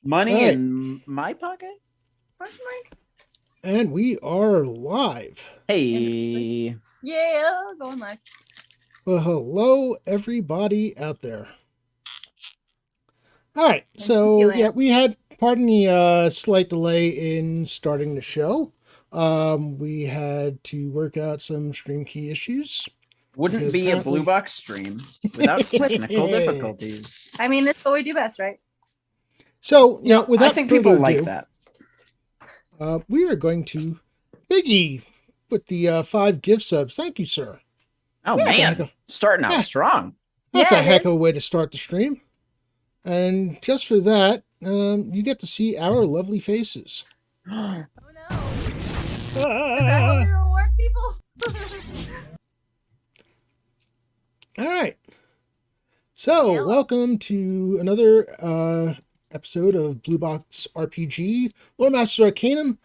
Money Right. in my pocket? Question mark? And we are live. Hey. Yeah, going live. Well, hello, everybody out there. All right. So, yeah, we had, pardon the slight delay in starting the show. We had to work out some stream key issues. Wouldn't Because be apparently- a Blue Box stream without technical difficulties. I mean, that's what we do best, right? So, without I think further people ado, like that. We are going to Biggie with the 5 gift subs. Thank you, sir. Oh, Yeah, man. Starting out strong. That's Yeah, a it heck is. of a way to start the stream. And just for that, you get to see our lovely faces. Oh no. Is that how we reward people? All right. So, Hello. welcome to another episode of Blue Box RPG, Loremaster Arcanum.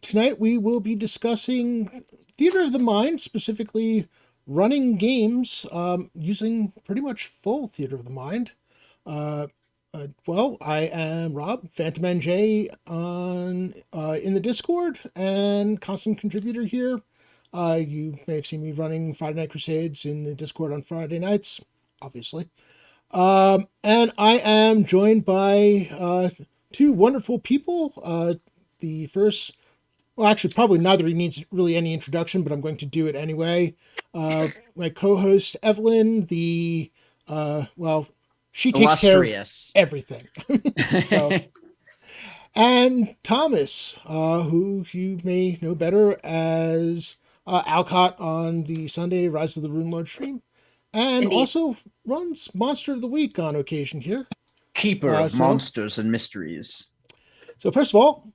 Tonight we will be discussing Theater of the Mind, specifically running games using pretty much full Theater of the Mind. Well, I am Rob, Phantom NJ on in the Discord and constant contributor here. You may have seen me running Friday Night Crusades in the Discord on Friday nights, obviously. And I am joined by 2 wonderful people. The first, well, actually, probably neither needs really any introduction, but I'm going to do it anyway. My co-host, Evelyn, she takes care of Illustrious. everything. So, and Thomas, who you may know better as Alcott on the Sunday Rise of the Runelord stream, and Indeed. also runs Monster of the Week on occasion here. Keeper of so- monsters and mysteries. So first of all,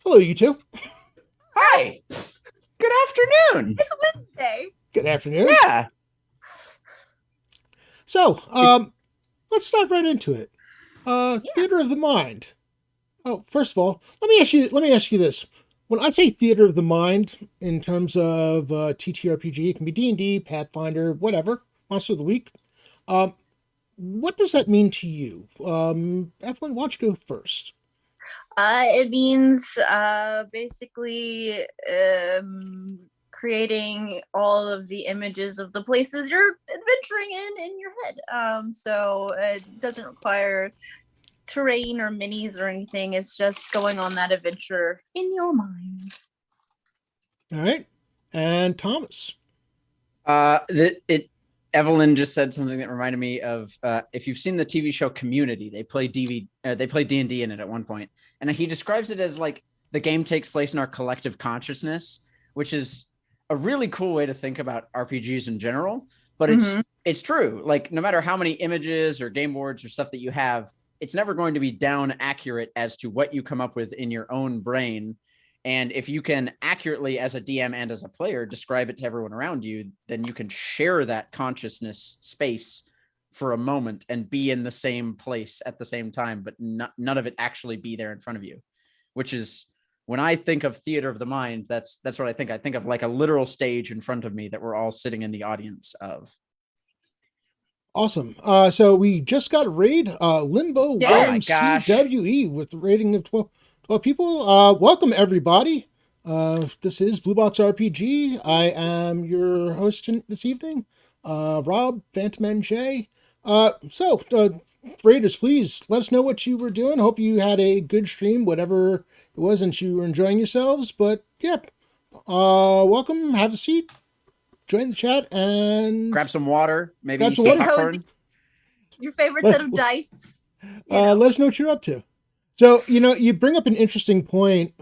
hello, you two. Hi. Good afternoon. It's Wednesday. Good afternoon. Yeah. So, let's dive right into it. Theater of the Mind. Oh, first of all, let me ask you this. When I say Theater of the Mind, in terms of TTRPG, it can be D&D, Pathfinder, whatever, Monster of the Week. What does that mean to you? Evelyn, why don't you go first? It means basically creating all of the images of the places you're adventuring in your head. So it doesn't require terrain or minis or anything. It's just going on that adventure in your mind. All right. And Thomas. Evelyn just said something that reminded me of if you've seen the TV show Community, they play D&D in it at one point, and he describes it as like the game takes place in our collective consciousness, which is a really cool way to think about RPGs in general. But it's true. Like no matter how many images or game boards or stuff that you have, it's never going to be down accurate as to what you come up with in your own brain. And if you can accurately, as a DM and as a player, describe it to everyone around you, then you can share that consciousness space for a moment and be in the same place at the same time, but none of it actually be there in front of you, which is when I think of Theater of the Mind, that's what I think. I think of like a literal stage in front of me that we're all sitting in the audience of. Awesome. So we just got a raid, Limbo Yes. 1 Oh my gosh. CWE with a rating of 12 people. Welcome everybody. This is Blue Box RPG. I am your host this evening, Rob, Phantom NJ. Raiders, please let us know what you were doing. Hope you had a good stream, whatever it was, and you were enjoying yourselves. But yeah, welcome. Have a seat. Join the chat and Grab some water, maybe Grab some some water. popcorn. Your favorite set of dice. let us know what you're up to. So, you bring up an interesting point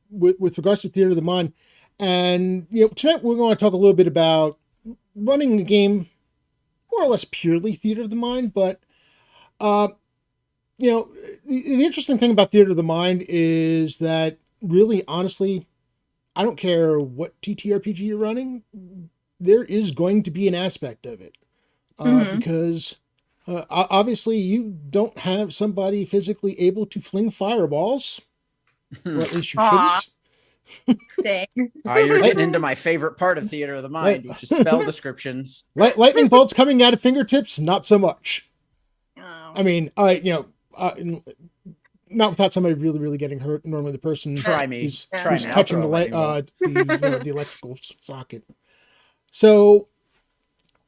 with regards to Theater of the Mind. And, tonight we're going to talk a little bit about running the game more or less purely Theater of the Mind. But, the interesting thing about Theater of the Mind is that really, honestly, I don't care what TTRPG you're running, there is going to be an aspect of it. Because obviously you don't have somebody physically able to fling fireballs, or at least you shouldn't. Dang. You're getting into my favorite part of Theater of the Mind, which is spell descriptions. Lightning bolts coming out of fingertips, not so much. Oh. I mean, not without somebody really, really getting hurt. Normally, the person Try me. who's, Yeah. Try who's me. I'll touching throw the a lightning bolt. the electrical socket. So,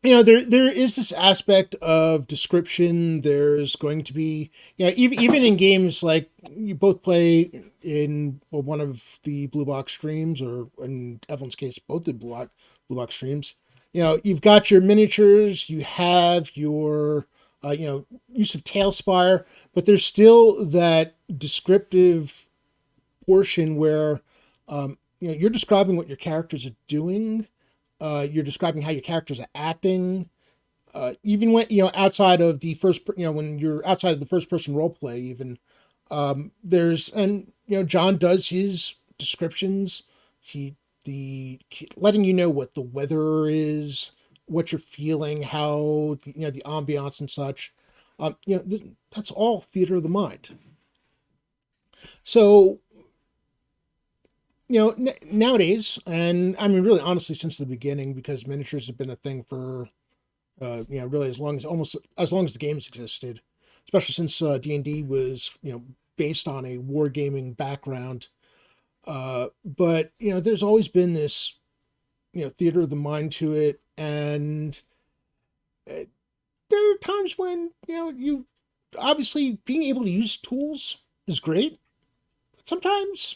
there is this aspect of description. There's going to be, even in games like you both play in one of the Blue Box streams, or in Evelyn's case, both the Blue Box streams. You've got your miniatures, you have your, use of Tailspire, but there's still that descriptive portion where, you're describing what your characters are doing. You're describing how your characters are acting. Even when, outside of the first, when you're outside of the first person role play, even, John does his descriptions. Letting you know what the weather is, what you're feeling, how, the ambiance and such. That's all theater of the mind. So, nowadays, and I mean, really, honestly, since the beginning, because miniatures have been a thing for, really almost as long as the games existed, especially since D&D was, based on a wargaming background. But there's always been this, theater of the mind to it, and there are times when you obviously being able to use tools is great, but sometimes.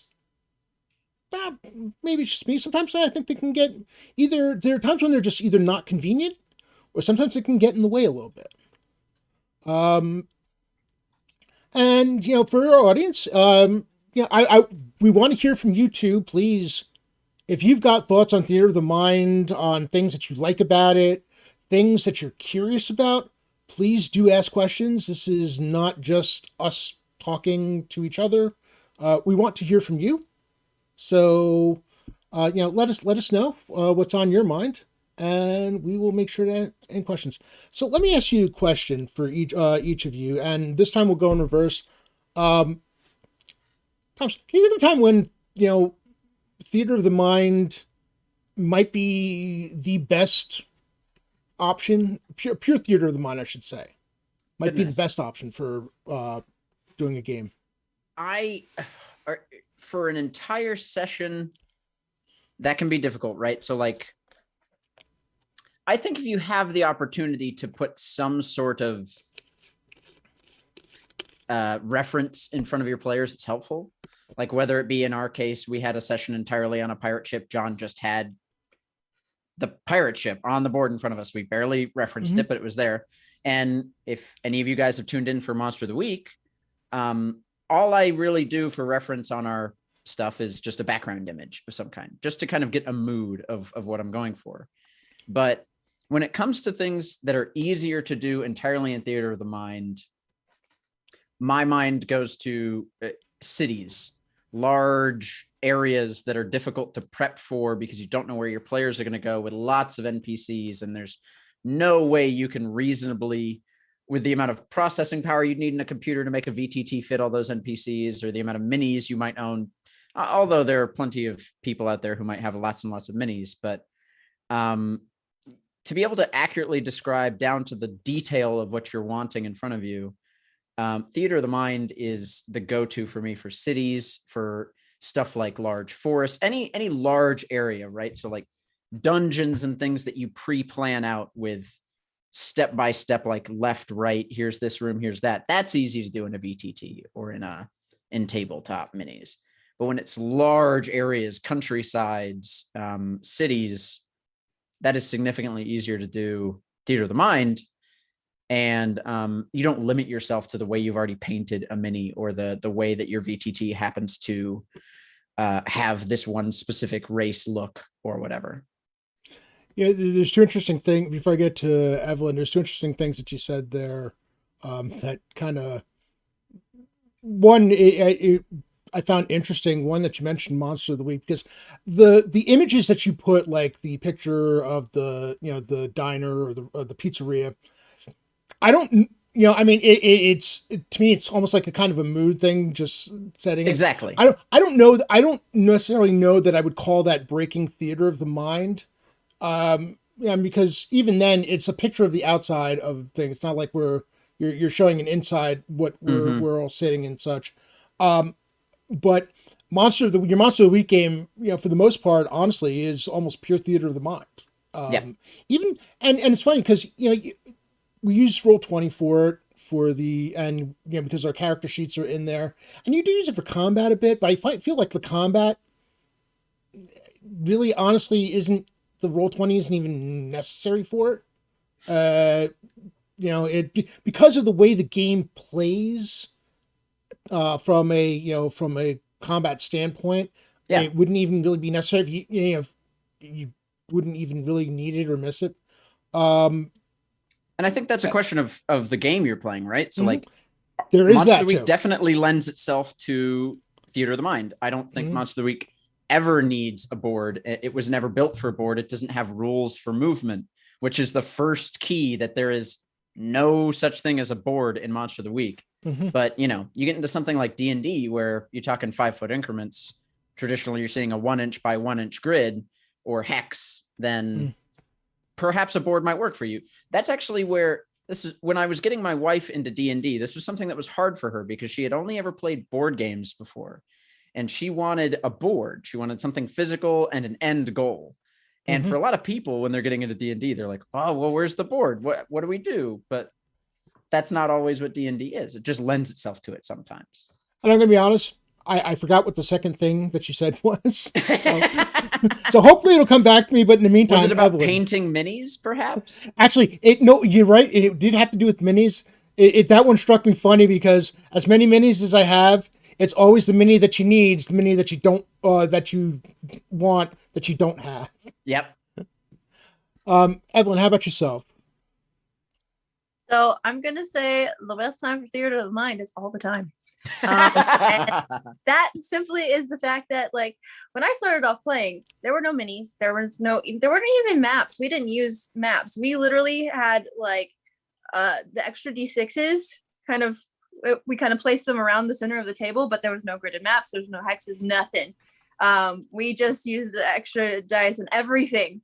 Maybe it's just me. Sometimes I think they can get there are times when they're just either not convenient, or sometimes they can get in the way a little bit. And for our audience, we want to hear from you too. Please, if you've got thoughts on theater of the mind, on things that you like about it, things that you're curious about, please do ask questions. This is not just us talking to each other. We want to hear from you. So, let us know what's on your mind, and we will make sure to answer questions. So let me ask you a question for each of you, and this time we'll go in reverse. Thomas, can you think of a time when theater of the mind might be the best option? Pure theater of the mind, I should say, might be the best option for doing a game. For an entire session, that can be difficult, right? So like, I think if you have the opportunity to put some sort of reference in front of your players, it's helpful. Like whether it be, in our case, we had a session entirely on a pirate ship. John just had the pirate ship on the board in front of us. We barely referenced it, but it was there. And if any of you guys have tuned in for Monster of the Week, all I really do for reference on our stuff is just a background image of some kind, just to kind of get a mood of what I'm going for. But when it comes to things that are easier to do entirely in theater of the mind, my mind goes to cities, large areas that are difficult to prep for because you don't know where your players are going to go, with lots of NPCs, and there's no way you can reasonably, with the amount of processing power you'd need in a computer to make a VTT fit all those NPCs, or the amount of minis you might own, although there are plenty of people out there who might have lots and lots of minis, but to be able to accurately describe down to the detail of what you're wanting in front of you, theater of the mind is the go-to for me for cities, for stuff like large forests, any large area, right? So like dungeons and things that you pre-plan out with step by step, like left, right, here's this room, here's that. That's easy to do in a VTT or in tabletop minis. But when it's large areas, countrysides, cities, that is significantly easier to do theater of the mind. And you don't limit yourself to the way you've already painted a mini, or the way that your VTT happens to have this one specific race look or whatever. Yeah, there's two interesting things, before I get to Evelyn, there's two interesting things that you said there that kind of, one, I found interesting, one that you mentioned, Monster of the Week, because the images that you put, like the picture of the the diner or the pizzeria, I don't, I mean, it's to me, it's almost like a kind of a mood thing, just setting it. Exactly. I don't necessarily know that I would call that breaking theater of the mind. Because even then, it's a picture of the outside of things. It's not like we're you're showing an inside what we're all sitting and such. But your Monster of the Week game, for the most part, honestly, is almost pure theater of the mind. Yeah. Even and it's funny because we use Roll20 for the and because our character sheets are in there, and you do use it for combat a bit, but I feel like the combat really honestly isn't the Roll20 isn't even necessary for it. Because of the way the game plays from a combat standpoint, it wouldn't even really be necessary if you wouldn't even really need it or miss it. And I think that's a question of the game you're playing, right? So like there is Monster that of the Week too. definitely lends itself to theater of the mind. I don't think Monster of the Week ever needs a board. It was never built for a board. It doesn't have rules for movement, which is the first key that there is no such thing as a board in Monster of the Week. But you get into something like D&D where you're talking 5-foot increments. Traditionally, you're seeing a 1 inch by 1 inch grid or hex, then perhaps a board might work for you. That's actually where this is when I was getting my wife into D&D. This was something that was hard for her because she had only ever played board games before. And she wanted a board. She wanted something physical and an end goal. And for a lot of people, when they're getting into D&D, they're like, oh, well, where's the board? What do we do? But that's not always what D&D is. It just lends itself to it sometimes. And I'm going to be honest, I forgot what the second thing that you said was. So hopefully it'll come back to me. But in the meantime, was it about painting minis, perhaps? Actually, no, you're right. It did have to do with minis. That one struck me funny because as many minis as I have, it's always the mini that you need, the mini that you don't, that you want, that you don't have. Yep. Evelyn, how about yourself? So I'm going to say the best time for theater of the mind is all the time. And that simply is the fact that like when I started off playing, there were no minis, there weren't even maps. We didn't use maps. We literally had like the extra D6s we kind of placed them around the center of the table, but there was no gridded maps, there's no hexes, nothing. We just used the extra dice and everything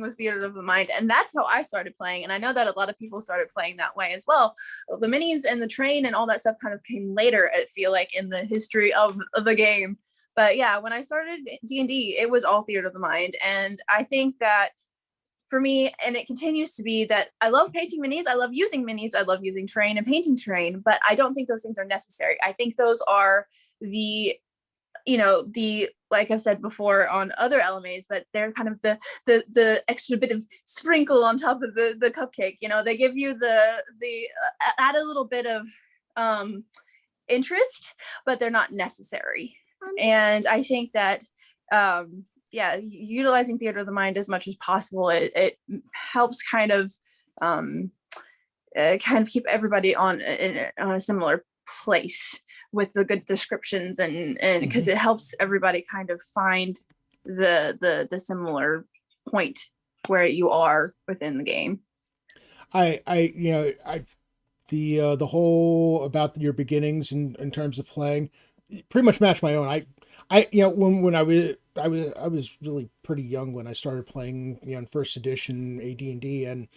was theater of the mind, and that's how I started playing. And I know that a lot of people started playing that way as well. The minis and the train and all that stuff kind of came later, I feel like, in the history of the game. But yeah, when I started D&D, it was all theater of the mind. And I think that for me, and it continues to be, that I love painting minis, I love using minis, I love using terrain and painting terrain, but I don't think those things are necessary. I think those are the like I've said before on other LMAs, but they're kind of the extra bit of sprinkle on top of the cupcake. They give you the add a little bit of interest, but they're not necessary. And I think that utilizing theater of the mind as much as possible, it helps kind of keep everybody on a similar place with the good descriptions and because it helps everybody kind of find the similar point where you are within the game. The whole about your beginnings in terms of playing pretty much matched my own. When I was really pretty young when I started playing, in first edition AD&D, and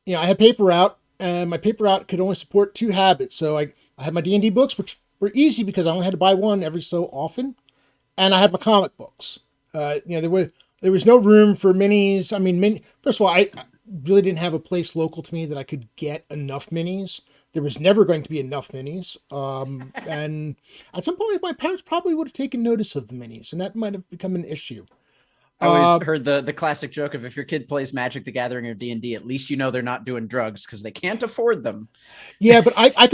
I had paper route, and my paper route could only support 2 habits. So I had my D&D books, which were easy because I only had to buy one every so often, and I had my comic books. There was no room for minis. I mean, first of all, I really didn't have a place local to me that I could get enough minis. There was never going to be enough minis. And at some point, my parents probably would have taken notice of the minis, and that might have become an issue. I always heard the classic joke of if your kid plays Magic the Gathering or D&D, at least they're not doing drugs because they can't afford them. Yeah, but I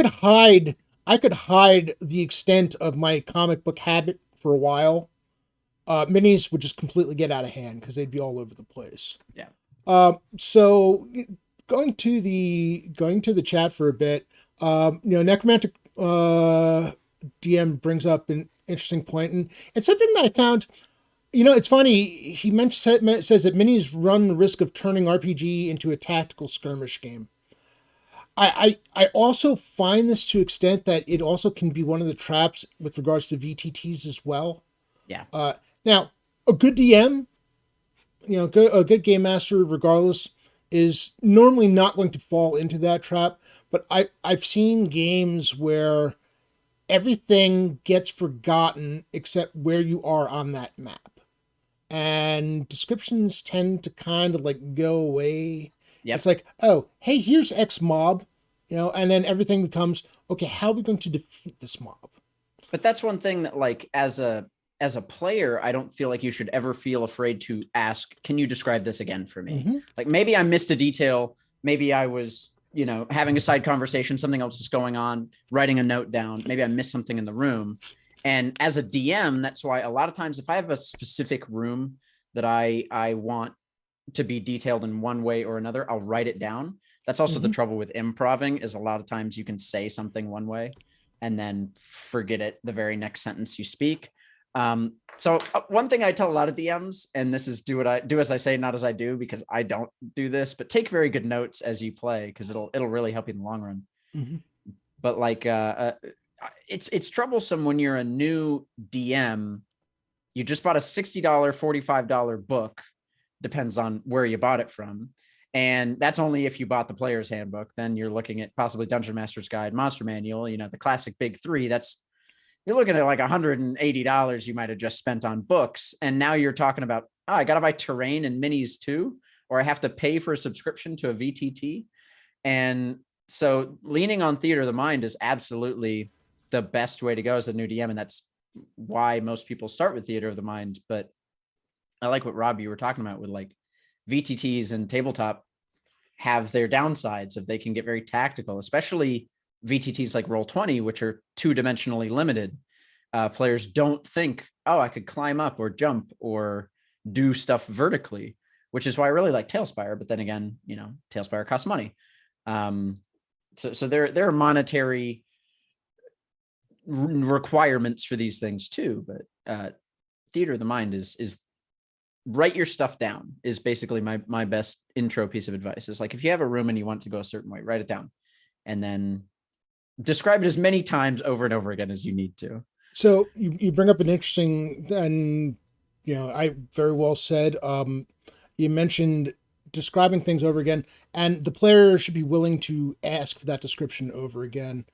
could hide the extent of my comic book habit for a while. Minis would just completely get out of hand because they'd be all over the place. Yeah. So going to the chat for a bit, Necromantic DM brings up an interesting point, and it's something that I found. It's funny. He says that minis run the risk of turning RPG into a tactical skirmish game. I also find this to extent that it also can be one of the traps with regards to VTTs as well. Yeah. Now, a good DM, a good game master, regardless, is normally not going to fall into that trap. but I've seen games where everything gets forgotten except where you are on that map. And descriptions tend to kind of like go away. Yep. It's like, oh, hey, here's X mob, and then everything becomes, okay, how are we going to defeat this mob? But that's one thing that, like, as a player, I don't feel like you should ever feel afraid to ask, can you describe this again for me? Mm-hmm. Like, maybe I missed a detail. Maybe I was, having a side conversation, something else is going on, writing a note down. Maybe I missed something in the room. And as a DM, that's why a lot of times if I have a specific room that I want to be detailed in one way or another, I'll write it down. That's also the trouble with improving, is a lot of times you can say something one way and then forget it the very next sentence you speak. So one thing I tell a lot of DMs, and this is do as I say, not as I do, because I don't do this, but take very good notes as you play, because it'll really help you in the long run. Mm-hmm. But like, it's troublesome when you're a new DM. You just bought a $60, $45 book, depends on where you bought it from. And that's only if you bought the player's handbook. Then you're looking at possibly Dungeon Master's Guide, Monster Manual, the classic big three. You're looking at like $180 you might have just spent on books. And now you're talking about, I got to buy terrain and minis too, or I have to pay for a subscription to a VTT. And so leaning on Theater of the Mind is absolutely the best way to go as a new DM. And that's why most people start with Theater of the Mind. But I like what Rob, you were talking about with like VTTs and tabletop have their downsides if they can get very tactical, especially VTTs like Roll20, which are two-dimensionally limited. Players don't think, I could climb up or jump or do stuff vertically, which is why I really like Tailspire. But then again, Tailspire costs money. So there are monetary requirements for these things too. But Theater of the Mind is write your stuff down is basically my best intro piece of advice. Is like, if you have a room and you want to go a certain way, write it down and then describe it as many times over and over again as you need to. So you bring up an interesting, and I very well said, you mentioned describing things over again, and the player should be willing to ask for that description over again,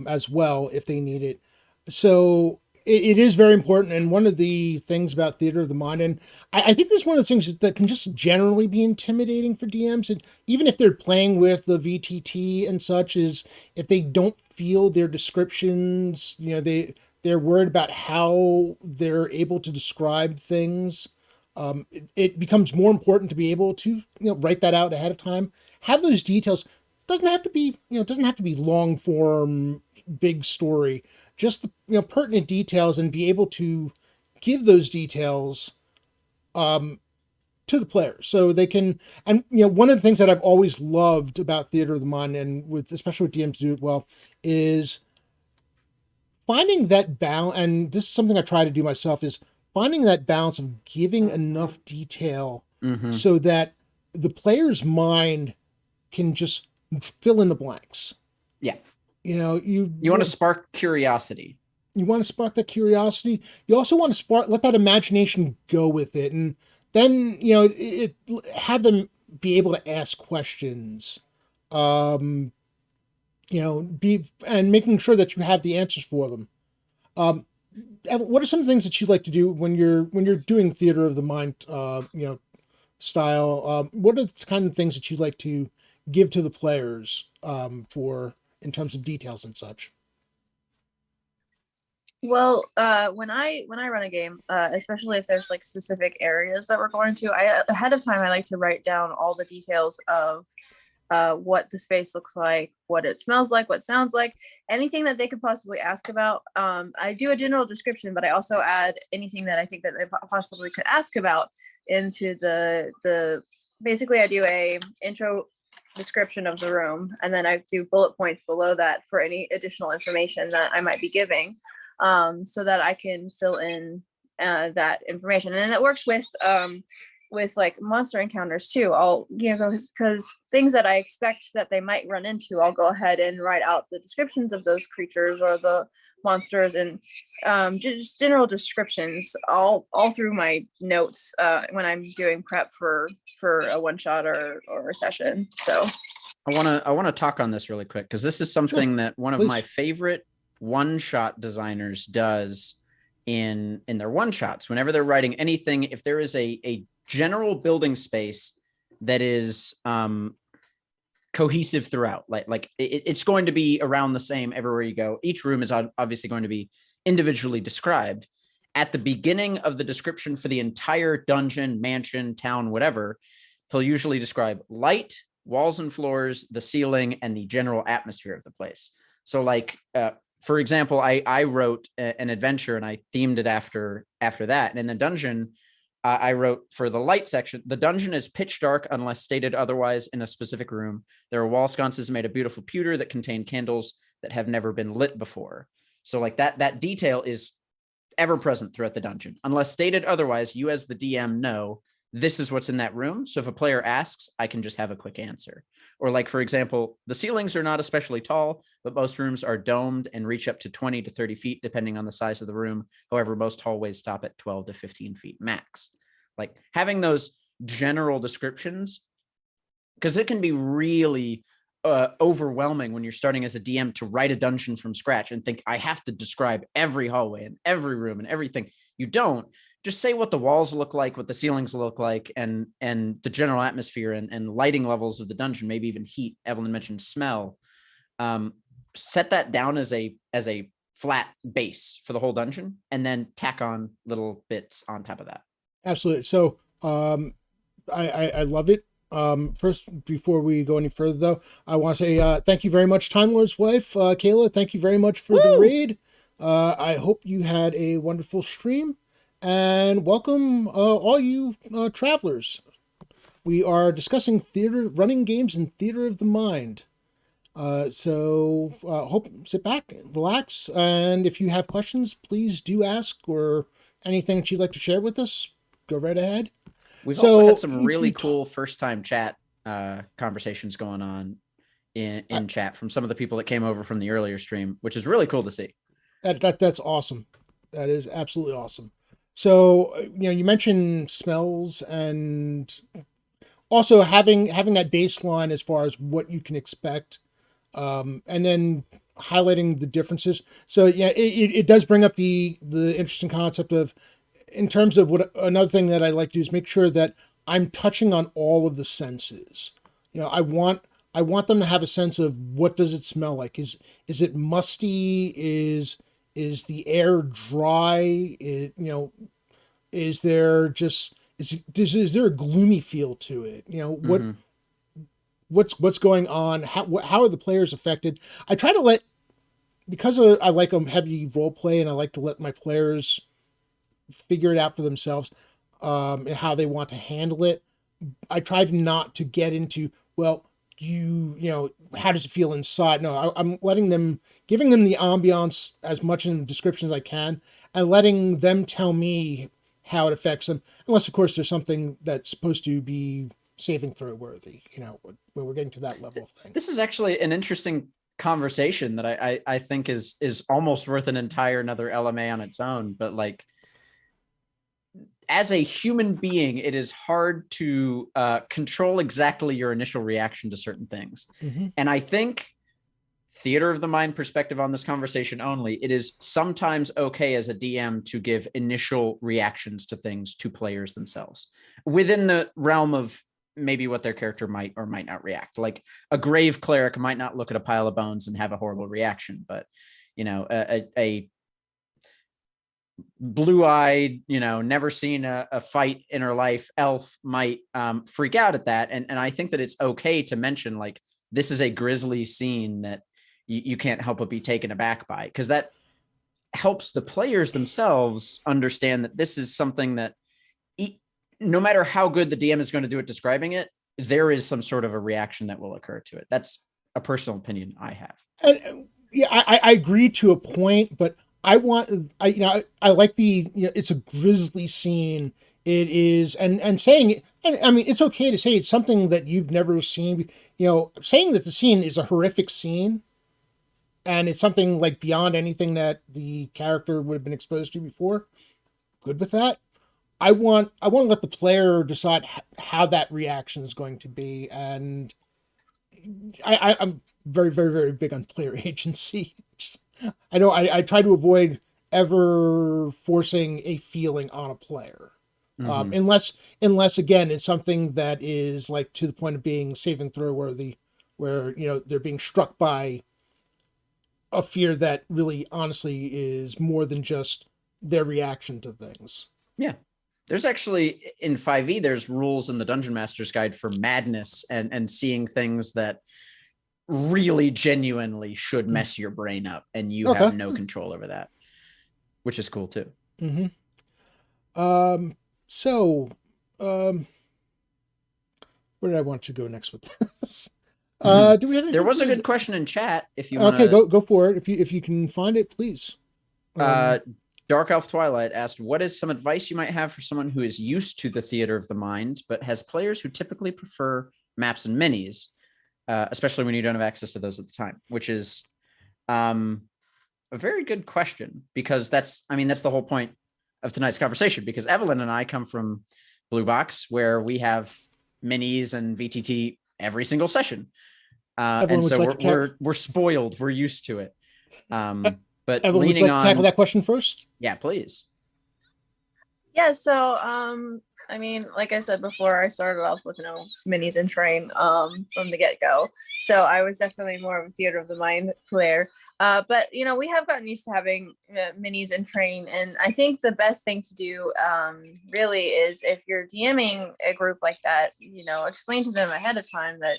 as well, if they need it. So it is very important. And one of the things about Theater of the Mind, and I think this is one of the things that can just generally be intimidating for DMs, and even if they're playing with the VTT and such, is if they don't feel their descriptions, they're worried about how they're able to describe things. It becomes more important to be able to write that out ahead of time. Have those details. Doesn't have to be long form, big story. Just the pertinent details, and be able to give those details to the players so they can. And one of the things that I've always loved about Theater of the Mind, and especially with DMs do it well, is finding that balance. And this is something I try to do myself, is finding that balance of giving enough detail so that the player's mind can just fill in the blanks. Yeah. You want to spark curiosity. You want to spark that curiosity. You also want to let that imagination go with it. And then, have them be able to ask questions, and making sure that you have the answers for them. What are some things that you like to do when you're doing Theater of the Mind, style? What are the kind of things that you like to give to the players, in terms of details and such? Well, when I run a game, especially if there's like specific areas that we're going to, ahead of time I like to write down all the details of what the space looks like, what it smells like, what sounds like, anything that they could possibly ask about. I do a general description, but I also add anything that I think that they possibly could ask about into the basically I do a intro description of the room, and then I do bullet points below that for any additional information that I might be giving, so that I can fill in that information. And it works with like monster encounters too. I'll because things that I expect that they might run into, I'll go ahead and write out the descriptions of those creatures or the monsters, and just general descriptions all through my notes when I'm doing prep for a one shot or a session. So I want to talk on this really quick because this is something that one of please. my favorite one-shot designers does in their one-shots. Whenever they're writing anything, if there is a general building space that is cohesive throughout, it's going to be around the same everywhere you go. Each room is obviously going to be individually described. At the beginning of the description for the entire dungeon, mansion, town, whatever, he'll usually describe light, walls and floors, the ceiling, and the general atmosphere of the place. So for example, I wrote an adventure and I themed it after that. And in the dungeon, I wrote for the light section, the dungeon is pitch dark unless stated otherwise in a specific room. There are wall sconces made of beautiful pewter that contain candles that have never been lit before. So that detail is ever present throughout the dungeon. Unless stated otherwise, you as the DM know this is what's in that room. So if a player asks, I can just have a quick answer. Or for example, the ceilings are not especially tall, but most rooms are domed and reach up to 20 to 30 feet, depending on the size of the room. However, most hallways stop at 12 to 15 feet max. Having those general descriptions, because it can be really overwhelming when you're starting as a DM to write a dungeon from scratch and think I have to describe every hallway and every room and everything. You don't. Just say what the walls look like, what the ceilings look like, and the general atmosphere and lighting levels of the dungeon, maybe even heat. Evelyn mentioned smell. Set that down as a flat base for the whole dungeon, and then tack on little bits on top of that. Absolutely. So I love it. First, before we go any further, though, I want to say thank you very much, Time Lord's wife, Kayla. Thank you very much for the raid. I hope you had a wonderful stream, and welcome all you travelers. We are discussing running games in Theater of the Mind. So hope sit back, relax, and if you have questions, please do ask, or anything that you'd like to share with us, go right ahead. We've also had some really cool first-time chat conversations going on in chat from some of the people that came over from the earlier stream, which is really cool to see. That's awesome. That is absolutely awesome. So you mentioned smells and also having that baseline as far as what you can expect, and then highlighting the differences. So yeah, it does bring up the interesting concept of, in terms of what another thing that I like to do is make sure that I'm touching on all of the senses. I want them to have a sense of what does it smell like. Is it musty? Is the air dry? Is there a gloomy feel to it? What's going on? How are the players affected? I try to because I like a heavy role play, and I like to let my players figure it out for themselves, and how they want to handle it. I tried not to get into, well, how does it feel inside? No, I'm giving them the ambiance as much in the description as I can, and letting them tell me how it affects them. Unless, of course, there's something that's supposed to be saving throw worthy, when we're getting to that level of thing. This is actually an interesting conversation that I think is almost worth an entire another LMA on its own. But as a human being, it is hard to control exactly your initial reaction to certain things. Mm-hmm. And I think, theater of the mind perspective on this conversation only, it is sometimes okay as a DM to give initial reactions to things to players themselves within the realm of maybe what their character might or might not react. Like a grave cleric might not look at a pile of bones and have a horrible reaction, but a blue-eyed, never seen a fight in her life elf might freak out at that. And I think that it's okay to mention, this is a grisly scene that you can't help but be taken aback by, because that helps the players themselves understand that this is something that no matter how good the DM is going to do at describing it, there is some sort of a reaction that will occur to it. That's a personal opinion I have. And yeah, I agree to a point, but I like it's a grisly scene. It is, and saying it, and I mean, it's okay to say it's something that you've never seen. Saying that the scene is a horrific scene, and it's something beyond anything that the character would have been exposed to before. Good with that. I want to let the player decide how that reaction is going to be, and I'm very, very, very big on player agency. I know I try to avoid ever forcing a feeling on a player. Mhm. Unless again it's something that is like to the point of being saving throw worthy, where they're being struck by a fear that really honestly is more than just their reaction to things. Yeah. There's actually in 5e, there's rules in the Dungeon Master's Guide for madness and seeing things that really genuinely should mess your brain up, and you have Okay. no control over that, which is cool too. Mm-hmm. So, um, where did I want to go next with this? Do we have There anything was for a the... good question in chat if you want Okay, to. go for it. If you can find it, please. Uh, Dark Elf Twilight asked, "What is some advice you might have for someone who is used to the theater of the mind, but has players who typically prefer maps and minis, especially when you don't have access to those at the time?" Which is a very good question, because that's the whole point of tonight's conversation. Because Evelyn and I come from Blue Box, where we have minis and VTT every single session, Evelyn, and would you so like to we're spoiled. We're used to it. But Evelyn, would you leaning like to tackle on, that question first? yeah, please. Yeah, so I mean, like I said before, I started off with no minis and train from the get-go. So I was definitely more of a theater of the mind player. But we have gotten used to having minis and train, and I think the best thing to do really is, if you're DMing a group like that, explain to them ahead of time that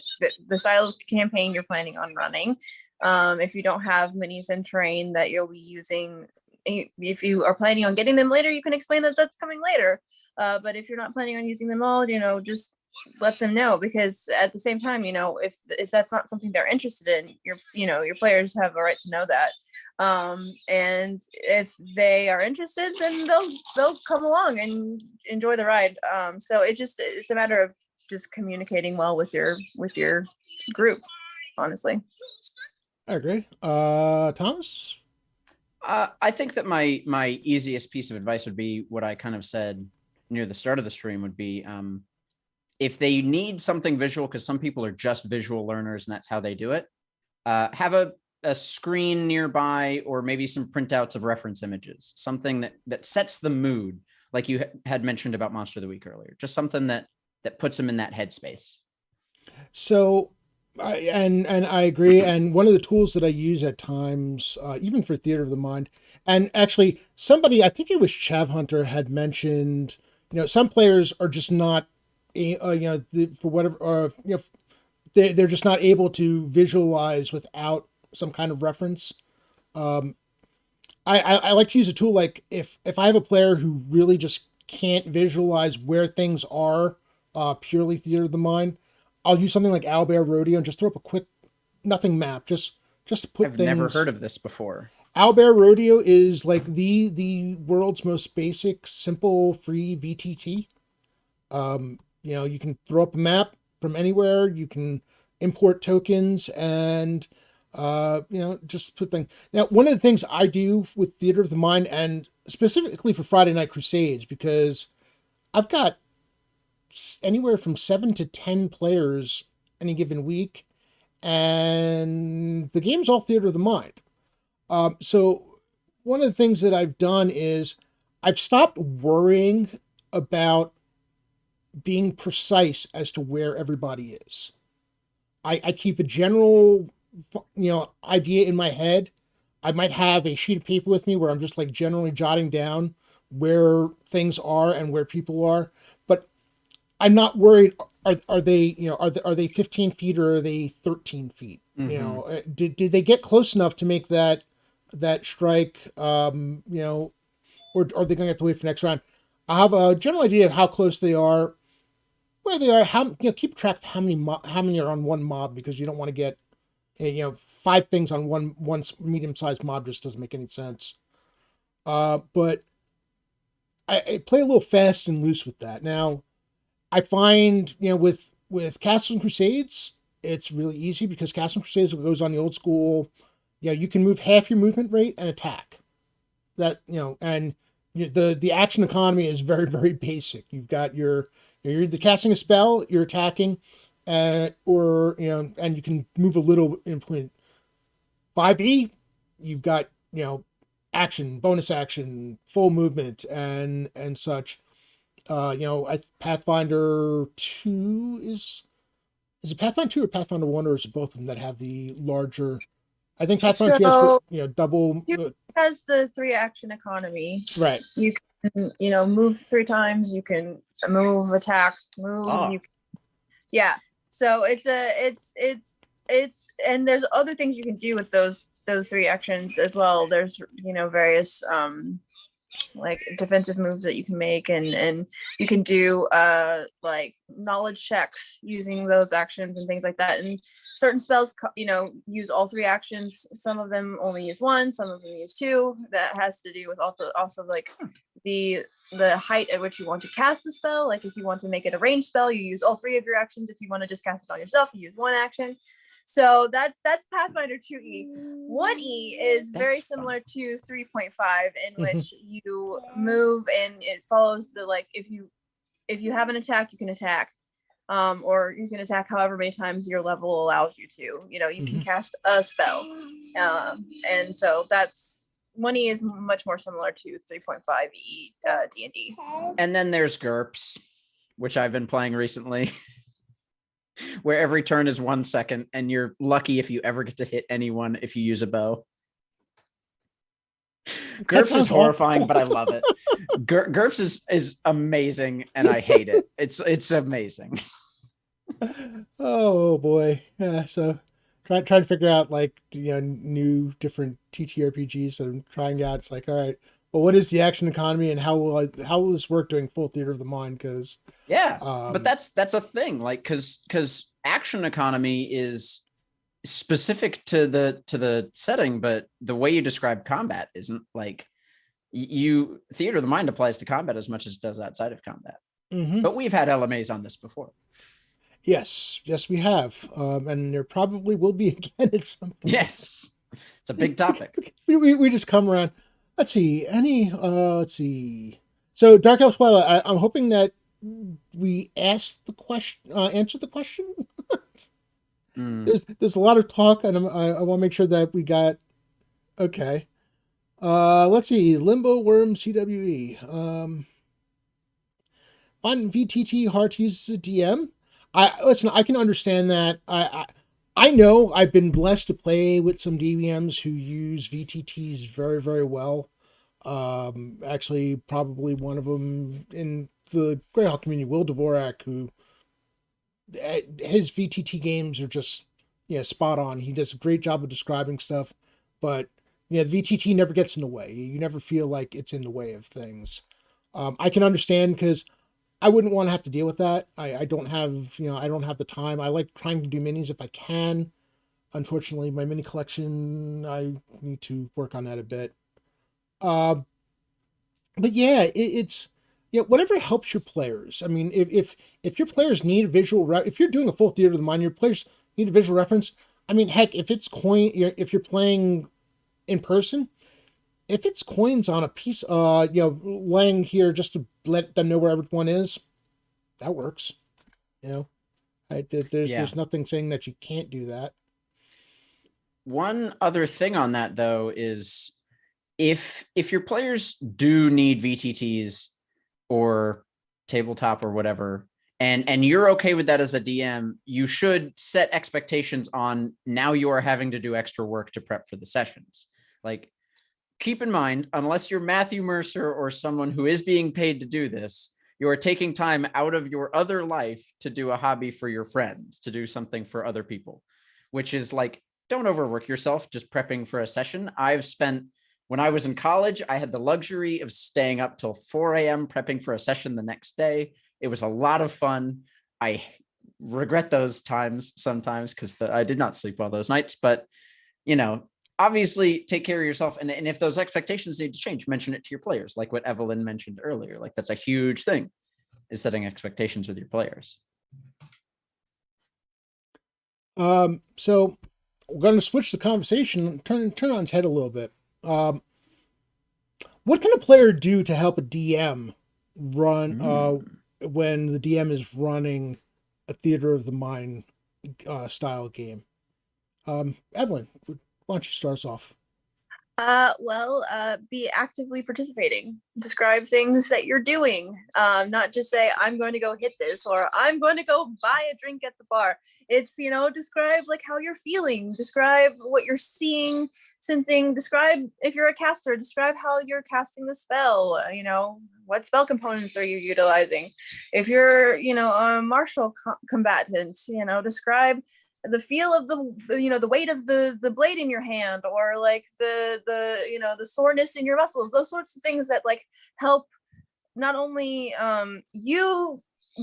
the style of campaign you're planning on running. If you don't have minis and train that you'll be using, if you are planning on getting them later, you can explain that that's coming later. But if you're not planning on using them all, just let them know, because at the same time, if that's not something they're interested in, your players have a right to know that. And if they are interested, then they'll come along and enjoy the ride. So it's a matter of just communicating well with your group, honestly. I agree. Thomas? I think that my easiest piece of advice would be what I kind of said near the start of the stream, would be if they need something visual, because some people are just visual learners and that's how they do it, have a screen nearby, or maybe some printouts of reference images, something that sets the mood, like you had mentioned about Monster of the Week earlier, just something that puts them in that headspace. So, and I agree. And one of the tools that I use at times, even for theater of the mind, and actually somebody, I think it was Chav Hunter, had mentioned, some players are just not, for whatever, they're just not able to visualize without some kind of reference. I like to use a tool like, if I have a player who really just can't visualize where things are, purely theater of the mind, I'll use something like Owlbear Rodeo and just throw up a quick nothing map, just to put I've things. never heard of this before. Owlbear Rodeo is like the world's most basic, simple, free VTT. You can throw up a map from anywhere. You can import tokens and just put things. Now, one of the things I do with Theater of the Mind, and specifically for Friday Night Crusades, because I've got anywhere from 7 to 10 players any given week, and the game's all Theater of the Mind. So one of the things that I've done is I've stopped worrying about being precise as to where everybody is. I keep a general, idea in my head. I might have a sheet of paper with me where I'm just like generally jotting down where things are and where people are, but I'm not worried. Are they, are they 15 feet or are they 13 feet? Mm-hmm. Did they get close enough to make that strike? Or are they going to have to wait for next round? I have a general idea of how close they are, where they are. How keep track of how many are on one mob, because you don't want to get 5 things on one medium sized mob. Just doesn't make any sense. But I play a little fast and loose with that. Now I find with Castles and Crusades, it's really easy, because Castles and Crusades goes on the old school. You can move half your movement rate and attack. That and the action economy is very, very basic. You've got you're either casting a spell, you're attacking. or and you can move a little in point. 5e, you've got action, bonus action, full movement, and such. Pathfinder 2 is it Pathfinder 2 or Pathfinder 1, or is it both of them that have the larger? I think Pathfinder 2 So has double. has the 3-action economy. Right. You can move 3 times. You can move, attack, move. Oh. Yeah. So it's and there's other things you can do with those 3 actions as well. There's various like defensive moves that you can make, and you can do like knowledge checks using those actions and things like that. And certain spells use all 3 actions. Some of them only use 1, some of them use 2. That has to do with also like the height at which you want to cast the spell. Like if you want to make it a ranged spell, you use all 3 of your actions. If you want to just cast it on yourself, you use 1 action. So that's Pathfinder 2e. 1e is very similar to 3.5, in which you move and it follows the, like, if you have an attack, you can attack, or you can attack however many times your level allows you to. You can cast a spell, and so that's 1e is much more similar to 3.5e D&D. And then there's GURPS, which I've been playing recently. Where every turn is 1 second, and you're lucky if you ever get to hit anyone if you use a bow. GURPS is horrifying, but I love it. GURPS is amazing, and I hate it. It's amazing. Oh boy, yeah. So trying to figure out like new different TTRPGs that I'm trying out. It's like, all right, well, what is the action economy, and how will this work doing full theater of the mind? Because but that's a thing, like because action economy is specific to the setting, but the way you describe combat isn't. Like theater of the mind applies to combat as much as it does outside of combat. But we've had LMAs on this before. Yes, we have, and there probably will be again at some point. Yes, it's a big topic. we just come around. Let's see. Let's see. So Dark Elf Twilight, I'm hoping that we asked the question, answered the question. There's a lot of talk, and I want to make sure that we got okay. Let's see. Limbo Worm CWE. Find VTT hard to use as a DM. I can understand that. I know I've been blessed to play with some DVMs who use VTTs very, very well. Actually, probably one of them in the Greyhawk community, Will Dvorak, who his VTT games are just spot on. He does a great job of describing stuff, but the VTT never gets in the way. You never feel like it's in the way of things. I can understand because I wouldn't want to have to deal with that. I don't have I don't have the time. I like trying to do minis if I can. Unfortunately, my mini collection, I need to work on that a bit. But yeah, it's whatever helps your players. I mean, if your players need a visual, if you're doing a full theater of the mind, your players need a visual reference. I mean, heck, if if you're playing in person, if it's coins on a piece, laying here just to let them know where everyone is, that works. There's nothing saying that you can't do that. One other thing on that though is if your players do need VTTs or tabletop or whatever, and you're okay with that as a DM, you should set expectations on now you are having to do extra work to prep for the sessions. Like, keep in mind, unless you're Matthew Mercer or someone who is being paid to do this, you are taking time out of your other life to do a hobby for your friends, to do something for other people, which is like, don't overwork yourself just prepping for a session. When I was in college, I had the luxury of staying up till 4 a.m. prepping for a session the next day. It was a lot of fun. I regret those times sometimes because I did not sleep well those nights, but obviously take care of yourself. And if those expectations need to change, mention it to your players, like what Evelyn mentioned earlier. Like, that's a huge thing, is setting expectations with your players. So we're going to switch the conversation, turn on its head a little bit. What can a player do to help a DM run when the DM is running a theater of the mind style game. Evelyn, why don't you start us off? Be actively participating. Describe things that you're doing. Not just say, I'm going to go hit this or I'm going to go buy a drink at the bar. It's, describe like how you're feeling, describe what you're seeing, sensing, describe if you're a caster, describe how you're casting the spell, what spell components are you utilizing? If you're, a martial combatant, describe the feel of the weight of the blade in your hand, or like the soreness in your muscles, those sorts of things that like help not only you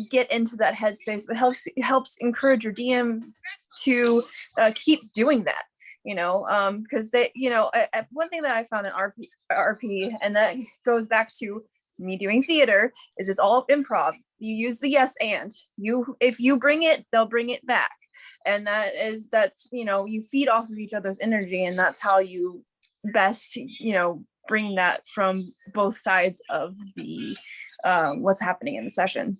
get into that headspace, but helps encourage your DM to keep doing that, because they, one thing that I found in RP, and that goes back to me doing theater, is it's all improv. You use the yes and if you bring it, they'll bring it back, and that's you feed off of each other's energy, and that's how you best bring that from both sides of the what's happening in the session.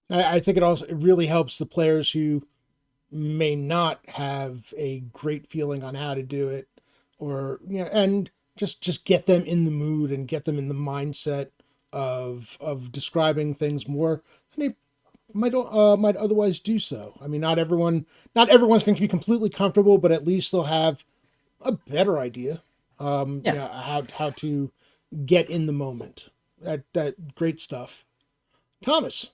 I think it really helps the players who may not have a great feeling on how to do it, or and just get them in the mood and get them in the mindset of describing things more than they might otherwise do so. I mean, not everyone's going to be completely comfortable, but at least they'll have a better idea how to get in the moment. That great stuff. Thomas.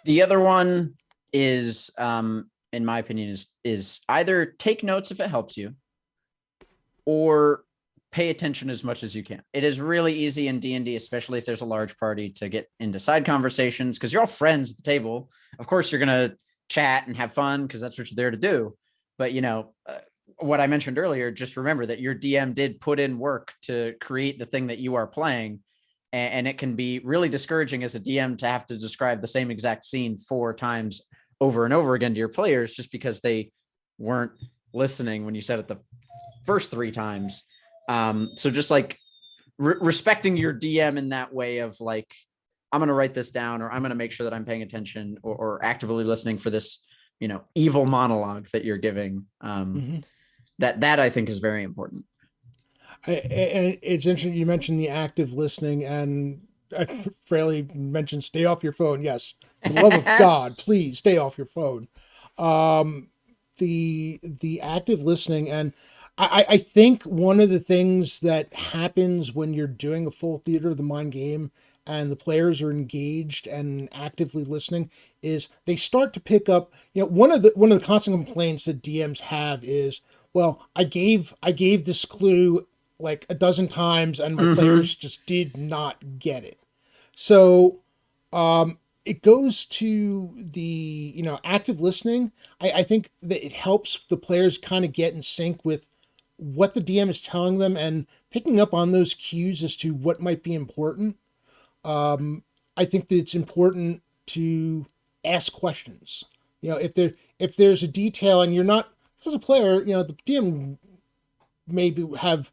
The other one is, in my opinion, is either take notes if it helps you, or pay attention as much as you can. It is really easy in D&D, especially if there's a large party, to get into side conversations because you're all friends at the table. Of course, you're going to chat and have fun because that's what you're there to do. But, what I mentioned earlier, just remember that your DM did put in work to create the thing that you are playing. And it can be really discouraging as a DM to have to describe the same exact scene 4 times over and over again to your players just because they weren't listening when you said it the first 3 times. So just like respecting your DM in that way of like, I'm going to write this down, or I'm going to make sure that I'm paying attention or actively listening for this, evil monologue that you're giving. That I think is very important. And it's interesting you mentioned the active listening, and I fairly mentioned stay off your phone. Yes, for the love of God, please stay off your phone. The active listening, and I think one of the things that happens when you're doing a full theater of the mind game and the players are engaged and actively listening is they start to pick up. One of the constant complaints that DMs have is, well, I gave this clue like a dozen times and my players just did not get it. So it goes to the active listening. I think that it helps the players kind of get in sync with what the DM is telling them and picking up on those cues as to what might be important. I think that it's important to ask questions. If there's a detail and you're not, as a player, the DM maybe have,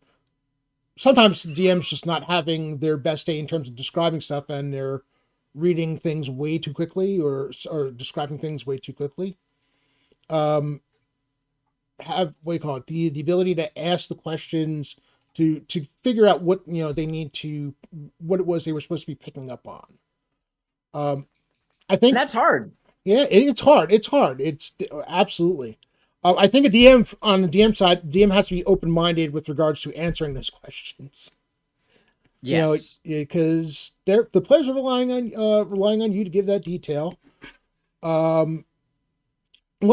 sometimes the DM's just not having their best day in terms of describing stuff, and they're reading things way too quickly or describing things way too quickly. Have, what do you call it, the ability to ask the questions to figure out what they need to, what it was they were supposed to be picking up on. I think and that's hard. Yeah, it's hard. It's absolutely. I think a DM on the DM side, DM has to be open-minded with regards to answering those questions. Yes, because the players are relying on you to give that detail. One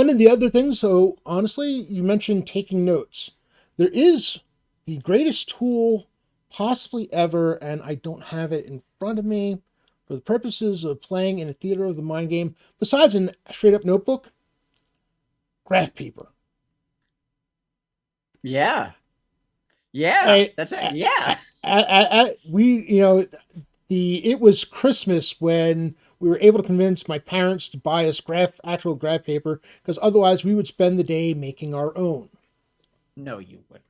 of the other things, so honestly, you mentioned taking notes. There is the greatest tool possibly ever, and I don't have it in front of me for the purposes of playing in a theater of the mind game, besides a straight up notebook, graph paper. Yeah. That's it. Yeah. It was Christmas when we were able to convince my parents to buy us actual graph paper, because otherwise we would spend the day making our own. No, you wouldn't.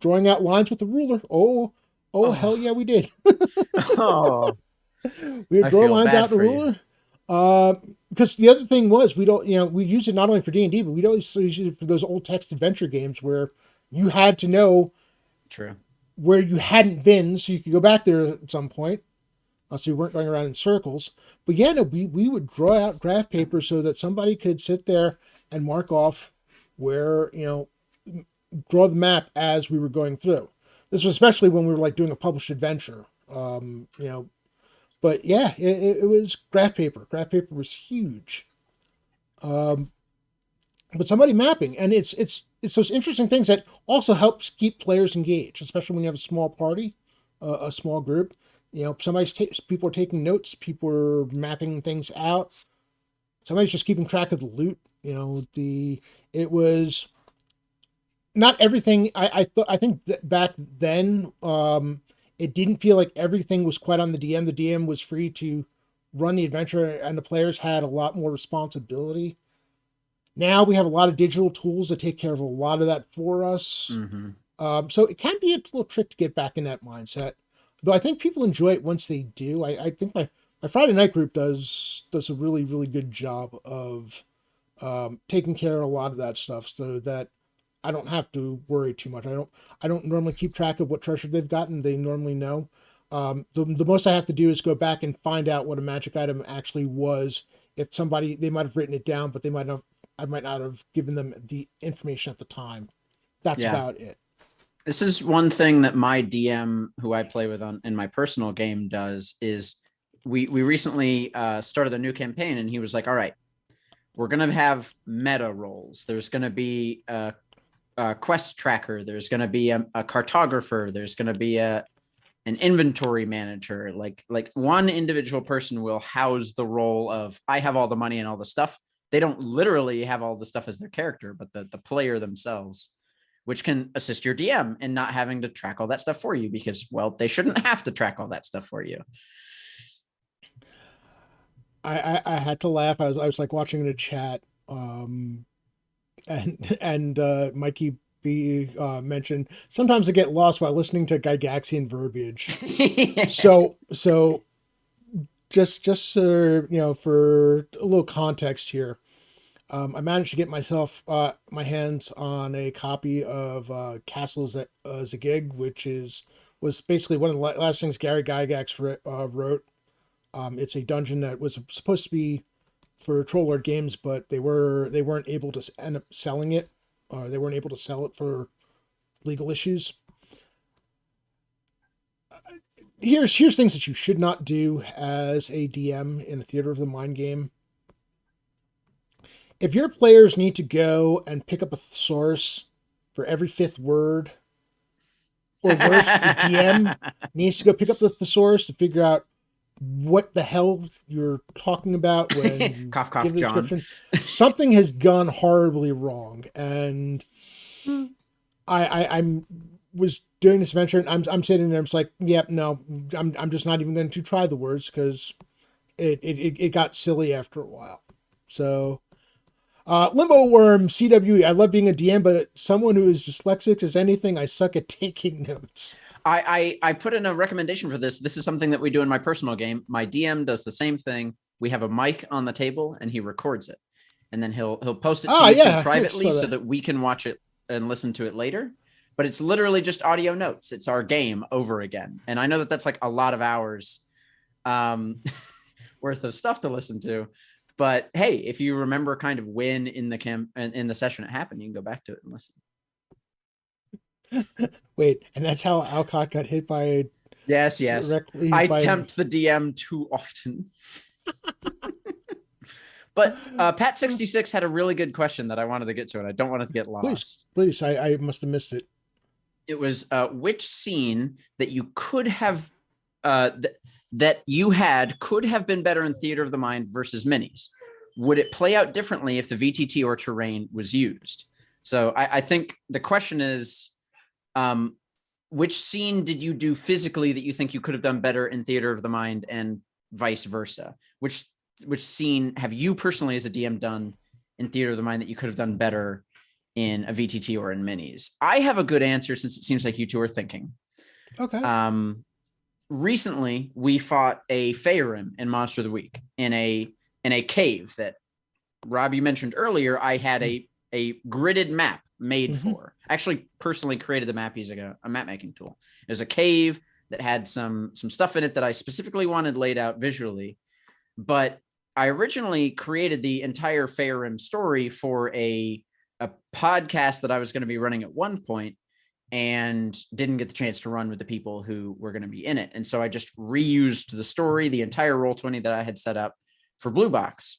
Drawing out lines with the ruler. Oh, hell yeah, we did. Oh, We would I draw feel lines bad out in the for you. ruler. Because the other thing was we don't, we use it not only for D&D, but we'd always use it for those old text adventure games where you had to know True. where you hadn't been so you could go back there at some point. So you weren't going around in circles. But yeah, no, we would draw out graph paper so that somebody could sit there and mark off where, draw the map as we were going through. This was especially when we were like doing a published adventure. But yeah, it was graph paper. Graph paper was huge. But somebody mapping, and it's those interesting things that also helps keep players engaged, especially when you have a small party, a small group. People are taking notes, people are mapping things out. Somebody's just keeping track of the loot. It was not everything. I think that back then, it didn't feel like everything was quite on the DM. The DM was free to run the adventure, and the players had a lot more responsibility. Now we have a lot of digital tools that take care of a lot of that for us. Mm-hmm. So it can be a little trick to get back in that mindset. Though I think people enjoy it once they do. I think my Friday night group does a really, really good job of taking care of a lot of that stuff so that I don't have to worry too much. I don't normally keep track of what treasure they've gotten. They normally know. The most I have to do is go back and find out what a magic item actually was. If they might have written it down, but I might not have given them the information at the time. That's about it. This is one thing that my DM, who I play with in my personal game, does is we recently started a new campaign, and he was like, all right, we're going to have meta roles. There's going to be a quest tracker. There's going to be a cartographer. There's going to be an inventory manager. Like one individual person will house the role of, I have all the money and all the stuff. They don't literally have all the stuff as their character, but the player themselves, which can assist your DM in not having to track all that stuff for you because, well, they shouldn't have to track all that stuff for you. I had to laugh. I was like watching the chat, and Mikey B mentioned sometimes I get lost while listening to Gygaxian verbiage. So just for a little context here, I managed to get myself my hands on a copy of Castles at Zagig, which was basically one of the last things Gary Gygax wrote. It's a dungeon that was supposed to be for Troll Games, but they weren't able to end up selling it. They weren't able to sell it for legal issues. Here's things that you should not do as a DM in a Theater of the Mind game. If your players need to go and pick up a thesaurus for every fifth word, or worse, the DM needs to go pick up the thesaurus to figure out what the hell you're talking about when you cough, cough, give the John. description, something has gone horribly wrong. And I was doing this adventure, and I'm sitting there. I'm just like, yep, no, I'm just not even going to try the words because it got silly after a while. So, Limbo Worm CWE. I love being a DM, but someone who is dyslexic as anything, I suck at taking notes. I put in a recommendation for this. This is something that we do in my personal game. My DM does the same thing. We have a mic on the table, and he records it, and then he'll post it to YouTube privately so that we can watch it and listen to it later. But it's literally just audio notes. It's our game over again. And I know that that's like a lot of hours worth of stuff to listen to. But hey, if you remember kind of when in the session it happened, you can go back to it and listen. Wait, and that's how Alcott got hit by Yes. I tempt the DM too often. But Pat66 had a really good question that I wanted to get to, and I don't want it to get lost. Please, I must have missed it. It was which scene that you could have that you had could have been better in Theater of the Mind versus minis. Would it play out differently if the VTT or terrain was used? So I think the question is, which scene did you do physically that you think you could have done better in Theater of the Mind and vice versa? Which scene have you personally as a DM done in Theater of the Mind that you could have done better in a VTT or in minis? I have a good answer since it seems like you two are thinking. Okay. recently we fought a Faerun in Monster of the Week in a cave that Rob, you mentioned earlier. I had a gridded map made for. I actually personally created the map using a map making tool. It was a cave that had some stuff in it that I specifically wanted laid out visually. But I originally created the entire Faerun story for a podcast that I was going to be running at one point and didn't get the chance to run with the people who were going to be in it. And so I just reused the story, the entire Roll20 that I had set up for Blue Box.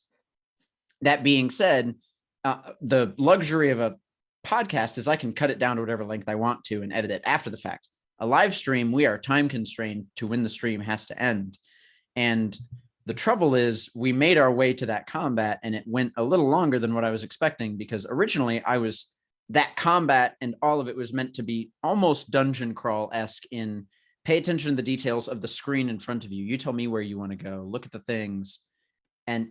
That being said, the luxury of a podcast is I can cut it down to whatever length I want to and edit it after the fact. A live stream, we are time constrained to when the stream has to end. And the trouble is we made our way to that combat and it went a little longer than what I was expecting, because originally that combat and all of it was meant to be almost dungeon crawl-esque in pay attention to the details of the screen in front of you. You tell me where you want to go, look at the things. And,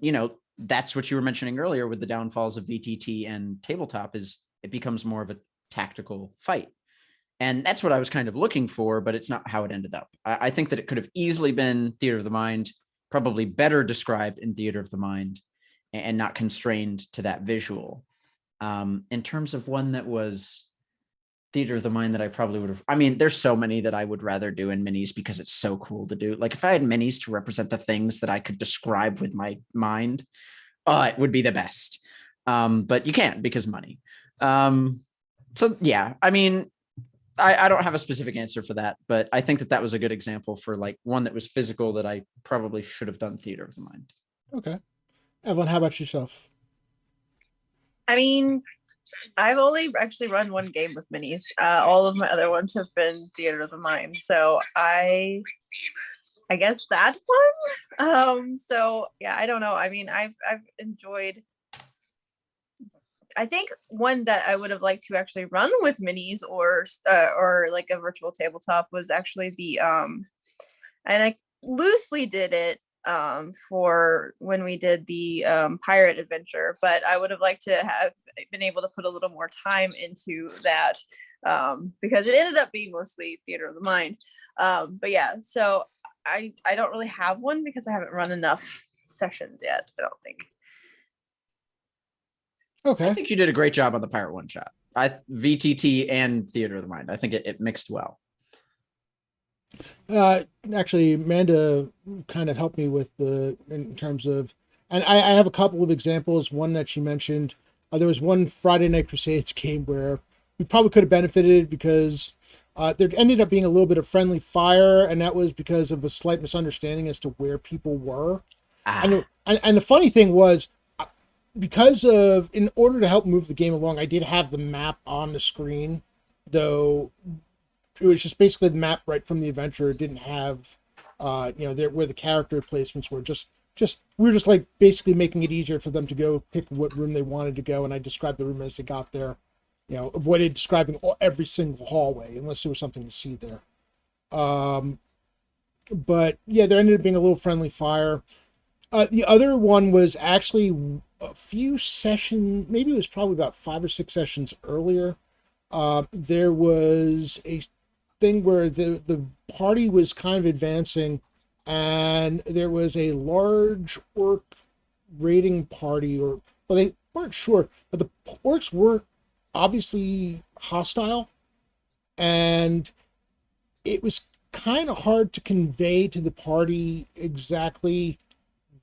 that's what you were mentioning earlier with the downfalls of VTT and tabletop, is it becomes more of a tactical fight. And that's what I was kind of looking for, but it's not how it ended up. I think that it could have easily been Theater of the Mind, probably better described in Theater of the Mind and not constrained to that visual. In terms of one that was Theater of the Mind that I probably would have, there's so many that I would rather do in minis because it's so cool to do. Like if I had minis to represent the things that I could describe with my mind, it would be the best. But you can't because money. So yeah, I don't have a specific answer for that, but I think that was a good example for like one that was physical that I probably should have done Theater of the Mind. Okay. Evelyn, how about yourself? I've only actually run one game with minis. All of my other ones have been Theater of the Mind. So I guess that one. So yeah, I don't know. I've enjoyed. I think one that I would have liked to actually run with minis or like a virtual tabletop was actually the and I loosely did it for when we did the pirate adventure, but I would have liked to have been able to put a little more time into that because it ended up being mostly Theater of the Mind. But yeah, so I don't really have one because I haven't run enough sessions yet, I don't think. Okay. I think you did a great job on the pirate one shot. VTT and Theater of the Mind. I think it mixed well. Actually, Amanda kind of helped me with in terms of, and I have a couple of examples. One that she mentioned, there was one Friday Night Crusades game where we probably could have benefited because there ended up being a little bit of friendly fire, and that was because of a slight misunderstanding as to where people were. And the funny thing was, because of, in order to help move the game along, I did have the map on the screen, though it was just basically the map right from the adventure. It didn't have, there where the character placements were. We were just like basically making it easier for them to go pick what room they wanted to go, and I described the room as they got there. Avoided describing every single hallway unless there was something to see there. But yeah, there ended up being a little friendly fire. The other one was actually a few sessions, maybe it was probably about 5 or 6 sessions earlier. There was a thing where the party was kind of advancing, and there was a large orc raiding party, well, they weren't sure, but the orcs weren't obviously hostile, and it was kind of hard to convey to the party exactly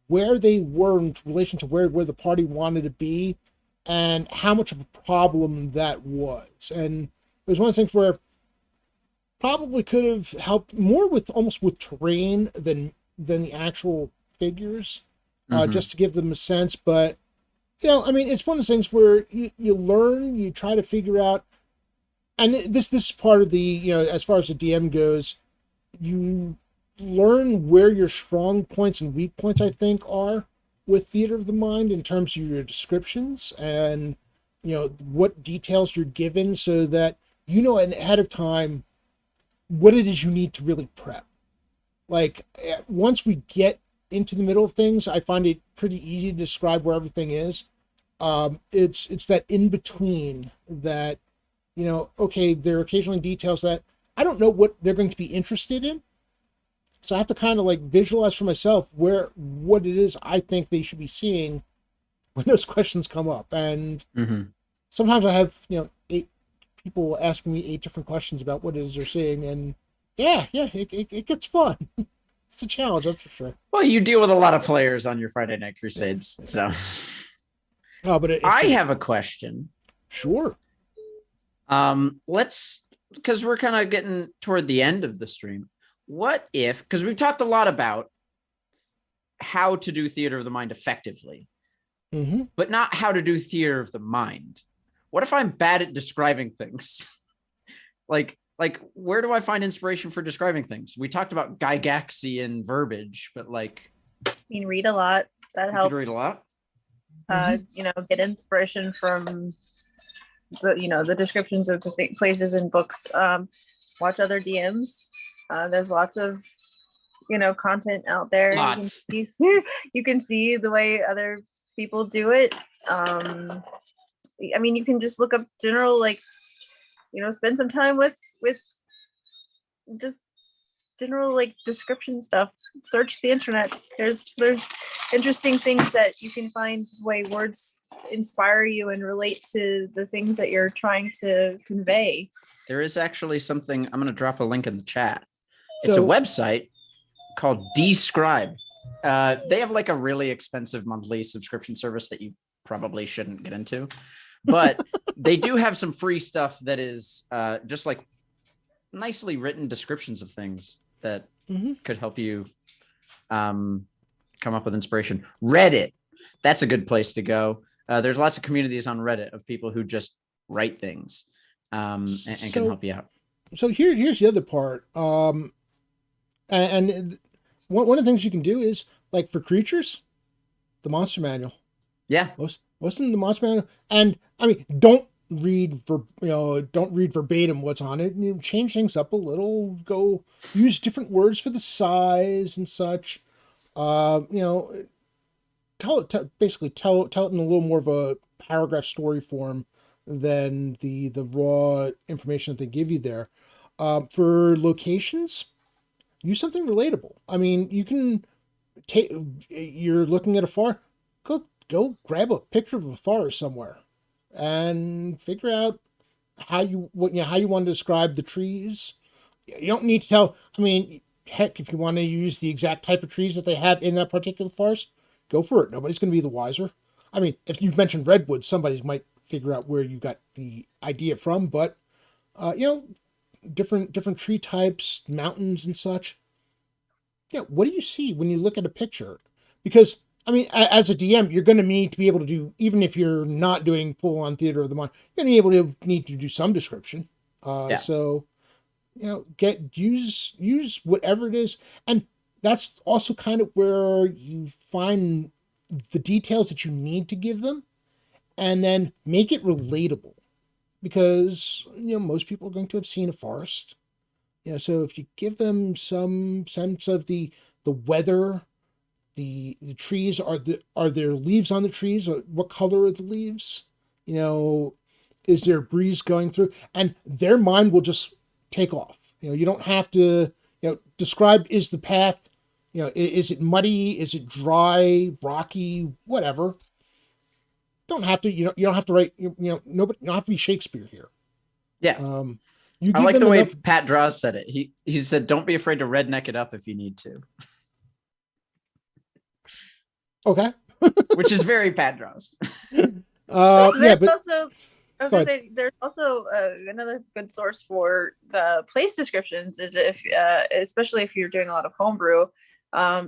where they were in relation to where the party wanted to be and how much of a problem that was. And it was one of the things where probably could have helped more with terrain than the actual figures, just to give them a sense. But, it's one of those things where you learn, you try to figure out, and this is part of the, as far as the DM goes, you learn where your strong points and weak points, I think, are with Theater of the Mind in terms of your descriptions and, what details you're given, so that ahead of time what it is you need to really prep. Like, once we get into the middle of things, I find it pretty easy to describe where everything is. It's that in between that, okay, there are occasionally details that I don't know what they're going to be interested in. So I have to kind of like visualize for myself what it is I think they should be seeing when those questions come up. And sometimes I have, 8 people asking me 8 different questions about what it is they're seeing. And it gets fun. It's a challenge, that's for sure. Well, you deal with a lot of players on your Friday Night Crusades, so. Oh, but I have a question. Sure. Because we're kind of getting toward the end of the stream. What if, because we've talked a lot about how to do theater of the mind effectively, but not how to do theater of the mind. What if I'm bad at describing things? like where do I find inspiration for describing things? We talked about Gygaxian verbiage, but you can read a lot. That helps. You read a lot. Get inspiration from the descriptions of the places in books. Watch other DMs. There's lots of content out there. Lots. You can see the way other people do it. You can just look up general, spend some time with just general description stuff. Search the internet. There's interesting things that you can find, way words inspire you and relate to the things that you're trying to convey. There is actually something, I'm going to drop a link in the chat. It's a website called Describe. They have a really expensive monthly subscription service that you probably shouldn't get into, but they do have some free stuff that is just nicely written descriptions of things that could help you come up with inspiration. Reddit, that's a good place to go. There's lots of communities on Reddit of people who just write things and can help you out. So here's the other part. And one of the things you can do is for creatures, the monster manual. Yeah. Most in the monster manual. And don't read verbatim what's on it. Change things up a little, go use different words for the size and such. Basically tell it in a little more of a paragraph story form than the raw information that they give you there. For locations, use something relatable. You can you're looking at a forest, go grab a picture of a forest somewhere and figure out how you want to describe the trees. You don't need to tell, heck, if you want to use the exact type of trees that they have in that particular forest, go for it. Nobody's going to be the wiser. If you've mentioned redwoods, somebody might figure out where you got the idea from, but different tree types, mountains and such. What do you see when you look at a picture? Because as a DM, you're going to need to be able to do, even if you're not doing full on theater of the mind, you're going to be able to need to do some description. So use whatever it is, and that's also kind of where you find the details that you need to give them, and then make it relatable, because most people are going to have seen a forest. So if you give them some sense of the weather, the trees, are there leaves on the trees, or what color are the leaves? Is there a breeze going through? And their mind will just take off. You don't have to describe, is the path, is it muddy, is it dry, rocky, whatever. Don't have to, you don't have to write, nobody, you don't have to be Shakespeare here. Yeah. I like the way Pat Draws said it. He said, don't be afraid to redneck it up if you need to. Okay. Which is very Pat Draws. There's also another good source for the place descriptions is especially if you're doing a lot of homebrew,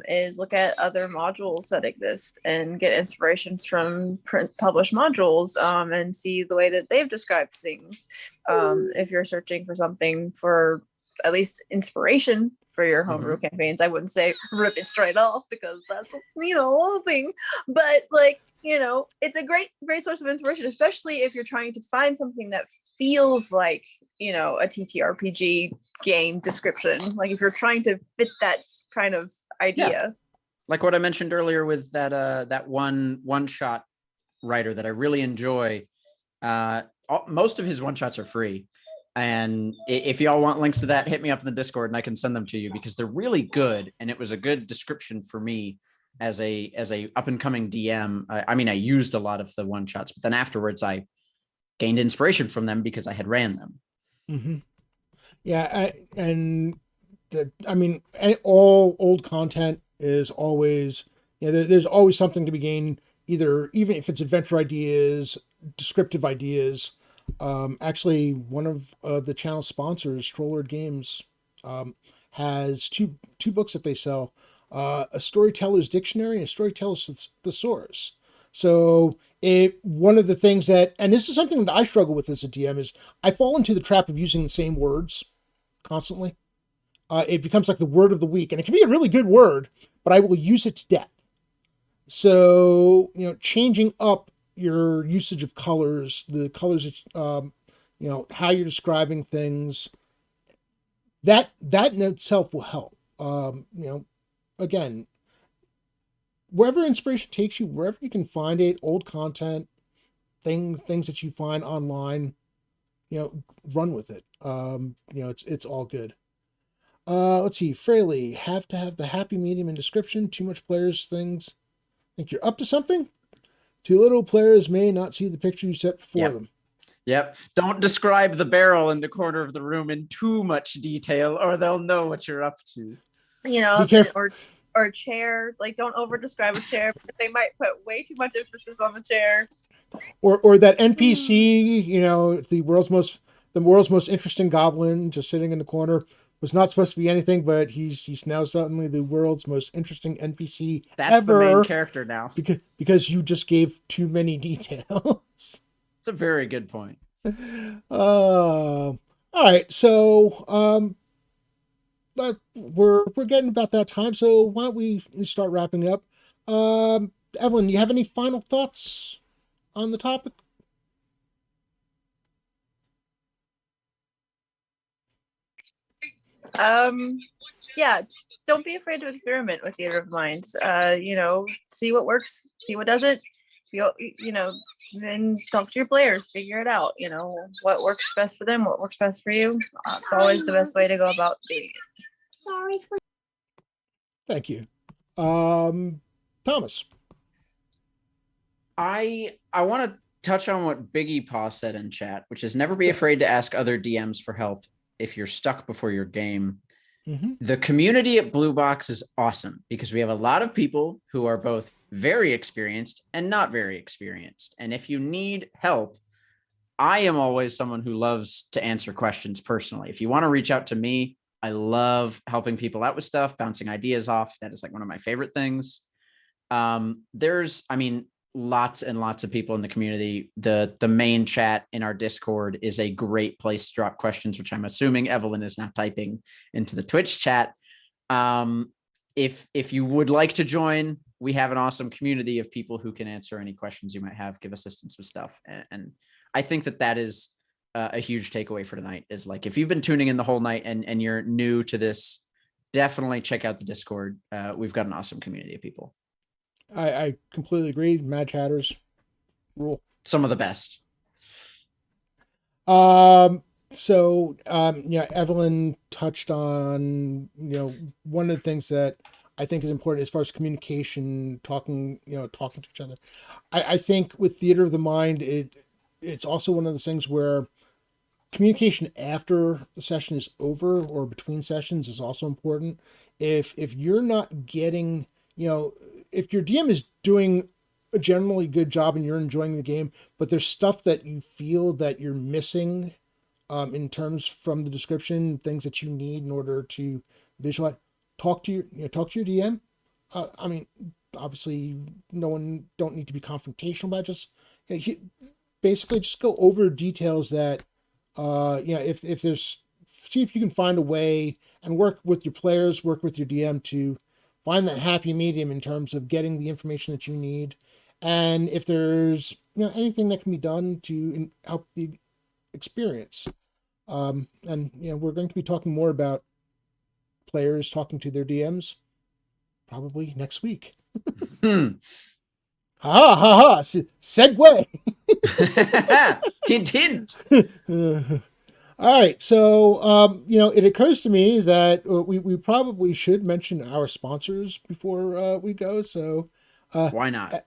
is look at other modules that exist and get inspirations from published modules, and see the way that they've described things. If you're searching for something for at least inspiration for your homebrew campaigns, I wouldn't say rip it straight off, because that's a whole thing. But it's a great source of inspiration, especially if you're trying to find something that feels like a TTRPG game description. If you're trying to fit that kind of idea. Yeah. Like what I mentioned earlier with that one shot writer that I really enjoy. Most of his one shots are free. And if y'all want links to that, hit me up in the Discord and I can send them to you because they're really good. And it was a good description for me as a up and coming DM. I mean, I used a lot of the one shots, but then afterwards I gained inspiration from them because I had ran them. Mm-hmm. Yeah, all old content is always, there's always something to be gained. Either even if it's adventure ideas, descriptive ideas. Actually, one of the channel sponsors, Strollard Games, has two books that they sell: a storyteller's dictionary and a storyteller's thesaurus. So, one of the things that, and this is something that I struggle with as a DM, is I fall into the trap of using the same words constantly. It becomes like the word of the week, and it can be a really good word, but I will use it to death. So, changing up your usage of colors, the colors, how you're describing things, that in itself will help. Again, wherever inspiration takes you, wherever you can find it, old content, things that you find online, run with it. It's all good. Let's see. Fraley, have to have the happy medium in description. Too much players think you're up to something. Too little players may not see the picture you set before them. Yep. Don't describe the barrel in the corner of the room in too much detail, or they'll know what you're up to. Or chair. Like, don't over describe a chair because they might put way too much emphasis on the chair. Or that NPC, the world's most interesting goblin just sitting in the corner, was not supposed to be anything, but he's now suddenly the world's most interesting NPC That's ever. the main character now. Because you just gave too many details. It's a very good point. All right, so we're getting about that time, so why don't we start wrapping up? Evelyn, you have any final thoughts on the topic? Yeah, don't be afraid to experiment with theater of mind. See what works, see what doesn't. Then talk to your players, figure it out. What works best for them, what works best for you. It's always the best way to go about doing it. Sorry for. Thank you, Thomas. I want to touch on what Biggie Paw said in chat, which is never be afraid to ask other DMs for help if you're stuck before your game. Mm-hmm. The community at Blue Box is awesome because we have a lot of people who are both very experienced and not very experienced. And if you need help, I am always someone who loves to answer questions personally. If you want to reach out to me, I love helping people out with stuff, bouncing ideas off. That is like one of my favorite things. There's lots and lots of people in the community. The main chat in our Discord is a great place to drop questions, which I'm assuming Evelyn is now typing into the Twitch chat. If you would like to join, we have an awesome community of people who can answer any questions you might have, give assistance with stuff. And I think that is a huge takeaway for tonight, is like, if you've been tuning in the whole night and you're new to this, definitely check out the Discord. We've got an awesome community of people. I completely agree. Mad Chatters rule. Some of the best. Evelyn touched on, one of the things that I think is important as far as communication, talking to each other. I think with Theater of the Mind, it's also one of those things where communication after the session is over or between sessions is also important. If you're not getting, if your DM is doing a generally good job and you're enjoying the game, but there's stuff that you feel that you're missing in terms from the description, things that you need in order to visualize, talk to your DM. Obviously don't need to be confrontational, but just basically just go over details that, if there's, see if you can find a way and work with your players, work with your DM to find that happy medium in terms of getting the information that you need. And if there's anything that can be done to help the experience. We're going to be talking more about players talking to their DMs probably next week. Segue. Hint, hint. All right, so it occurs to me that we probably should mention our sponsors before we go. So, Why not?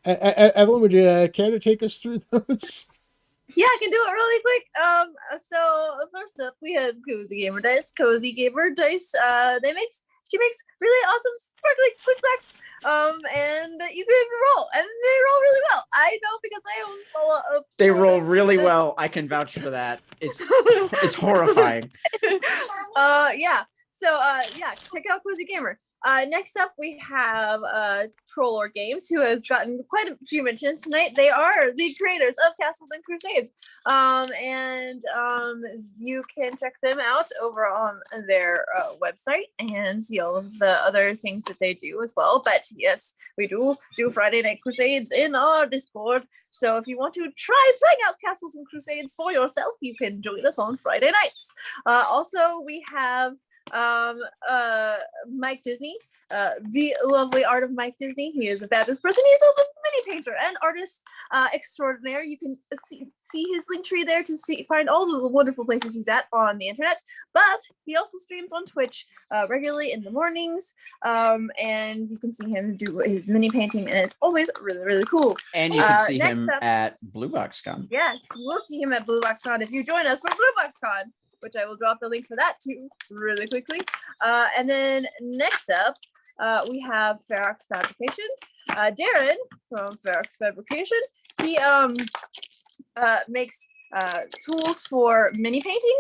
Evelyn, would you care to take us through those? Yeah, I can do it really quick. So first up we have Cozy Gamer Dice. Cozy Gamer Dice. She makes really awesome sparkly quick blacks. And you can roll, and they roll really well. I know because I own a lot of. They roll really well. I can vouch for that. It's horrifying. Yeah. So yeah, check out Cozy Gamer. Next up, we have Troll Lord Games, who has gotten quite a few mentions tonight. They are the creators of Castles and Crusades, and you can check them out over on their website and see all of the other things that they do as well. But yes, we do Friday Night Crusades in our Discord. So if you want to try playing out Castles and Crusades for yourself, you can join us on Friday nights. Also, we have Mike Disney, the lovely art of Mike Disney. He is a fabulous person. He's also a mini painter and artist extraordinaire. You can see his link tree there to find all the wonderful places he's at on the internet. But he also streams on Twitch regularly in the mornings, and you can see him do his mini painting, and it's always really, really cool. And you can see him at BlueBoxCon. Yes, we'll see him at BlueBoxCon if you join us for BlueBoxCon, which I will drop the link for that too really quickly. And then next up, we have Ferax Fabrications. Darren from Ferax Fabrication, he makes tools for mini painting,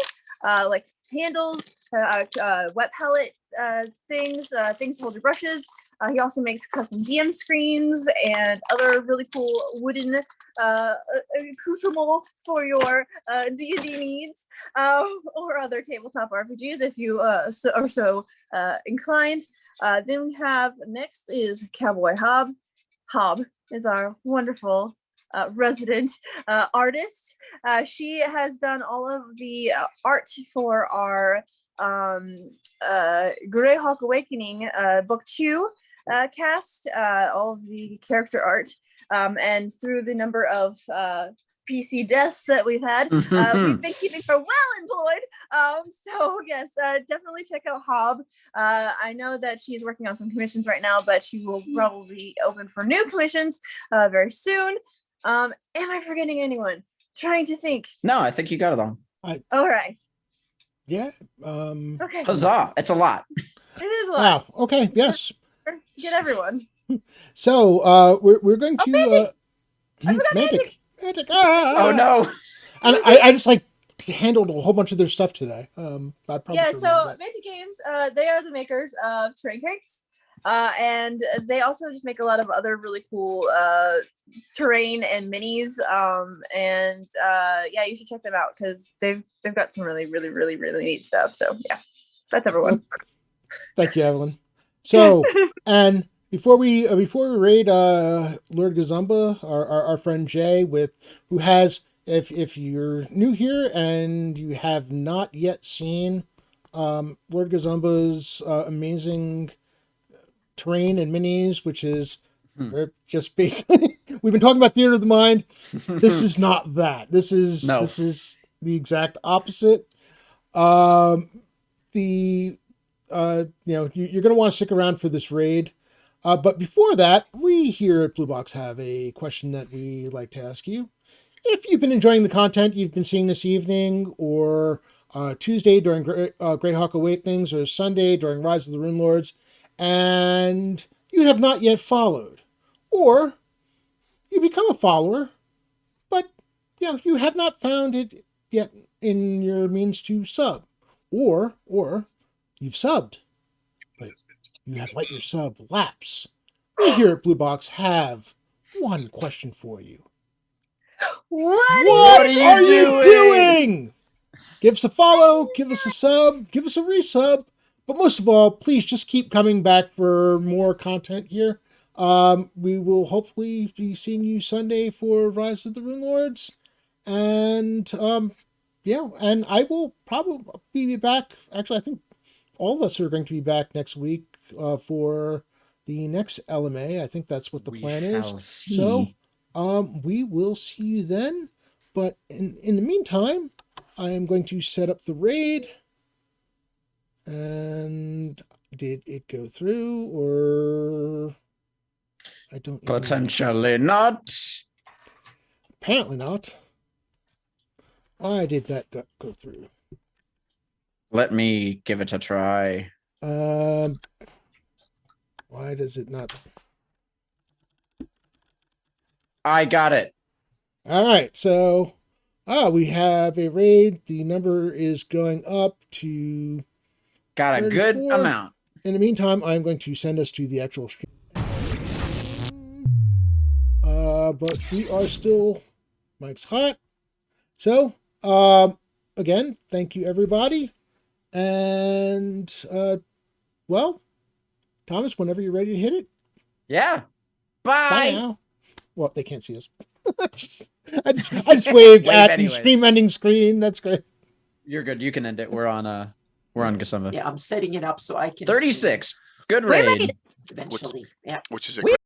like handles, wet palette things to hold your brushes. He also makes custom DM screens and other really cool wooden accoutrement for your D&D needs, or other tabletop RPGs if you are so inclined. Then we have next is Cowboy Hob. Hob is our wonderful resident artist. She has done all of the art for our Greyhawk Awakening Book 2 cast, all of the character art, and through the number of PC deaths that we've had, we've been keeping her well employed. So yes, definitely check out Hob. I know that she's working on some commissions right now, but she will probably open for new commissions very soon. Am I forgetting anyone? Trying to think. No, I think you got it all. All right. Yeah. Okay. Huzzah! It's a lot. It is a lot. Wow. Okay. Yes. Get everyone. So we're going to Mantic! I forgot Mantic. Mantic! Mantic. Ah! Oh no! And I just handled a whole bunch of their stuff today. I probably Yeah, should so remember that. Mantic Games, they are the makers of terrain crates. And they also just make a lot of other really cool terrain and minis. And yeah, you should check them out because they've got some really, really, really, really neat stuff. So yeah, that's everyone. Thank you, Evelyn. So, Yes. and before we raid Lord Gazumba, our friend Jay, who has, if you're new here and you have not yet seen Lord Gazumba's amazing terrain and minis, which is just basically we've been talking about theater of the mind. This is not that. This is the exact opposite. You're going to want to stick around for this raid. But before that, we here at Blue Box have a question that we like to ask you. If you've been enjoying the content you've been seeing this evening, or Tuesday during Greyhawk Awakenings, or Sunday during Rise of the Rune Lords, and you have not yet followed, or you become a follower, but you have not found it yet in your means to sub, or you've subbed, but you have let your sub lapse. We here at Blue Box have one question for you. What are you doing? Give us a follow, give us a sub, give us a resub, but most of all, please just keep coming back for more content here. We will hopefully be seeing you Sunday for Rise of the Rune Lords, and and I will probably be back. Actually, I think all of us are going to be back next week for the next LMA. I think that's what the plan is. See. So, we will see you then. But in the meantime, I am going to set up the raid. And did it go through, or I don't even know. Potentially not. Apparently not. Why did that go through? Let me give it a try. Why does it not? I got it. All right, so we have a raid. The number is going up to Got a good 34. amount. In the meantime, I'm going to send us to the actual stream. But we are still Mike's hot. So, again, thank you everybody. And well, Thomas, whenever you're ready to hit it. Yeah. Bye Bye. now. Well, they can't see us. I just waved Wave at the anyways. stream ending screen. That's great. You're good. You can end it. We're on Gasumba. Yeah, I'm setting it up so I can 36. Good Great raid. raid. eventually. Yeah. Which is a great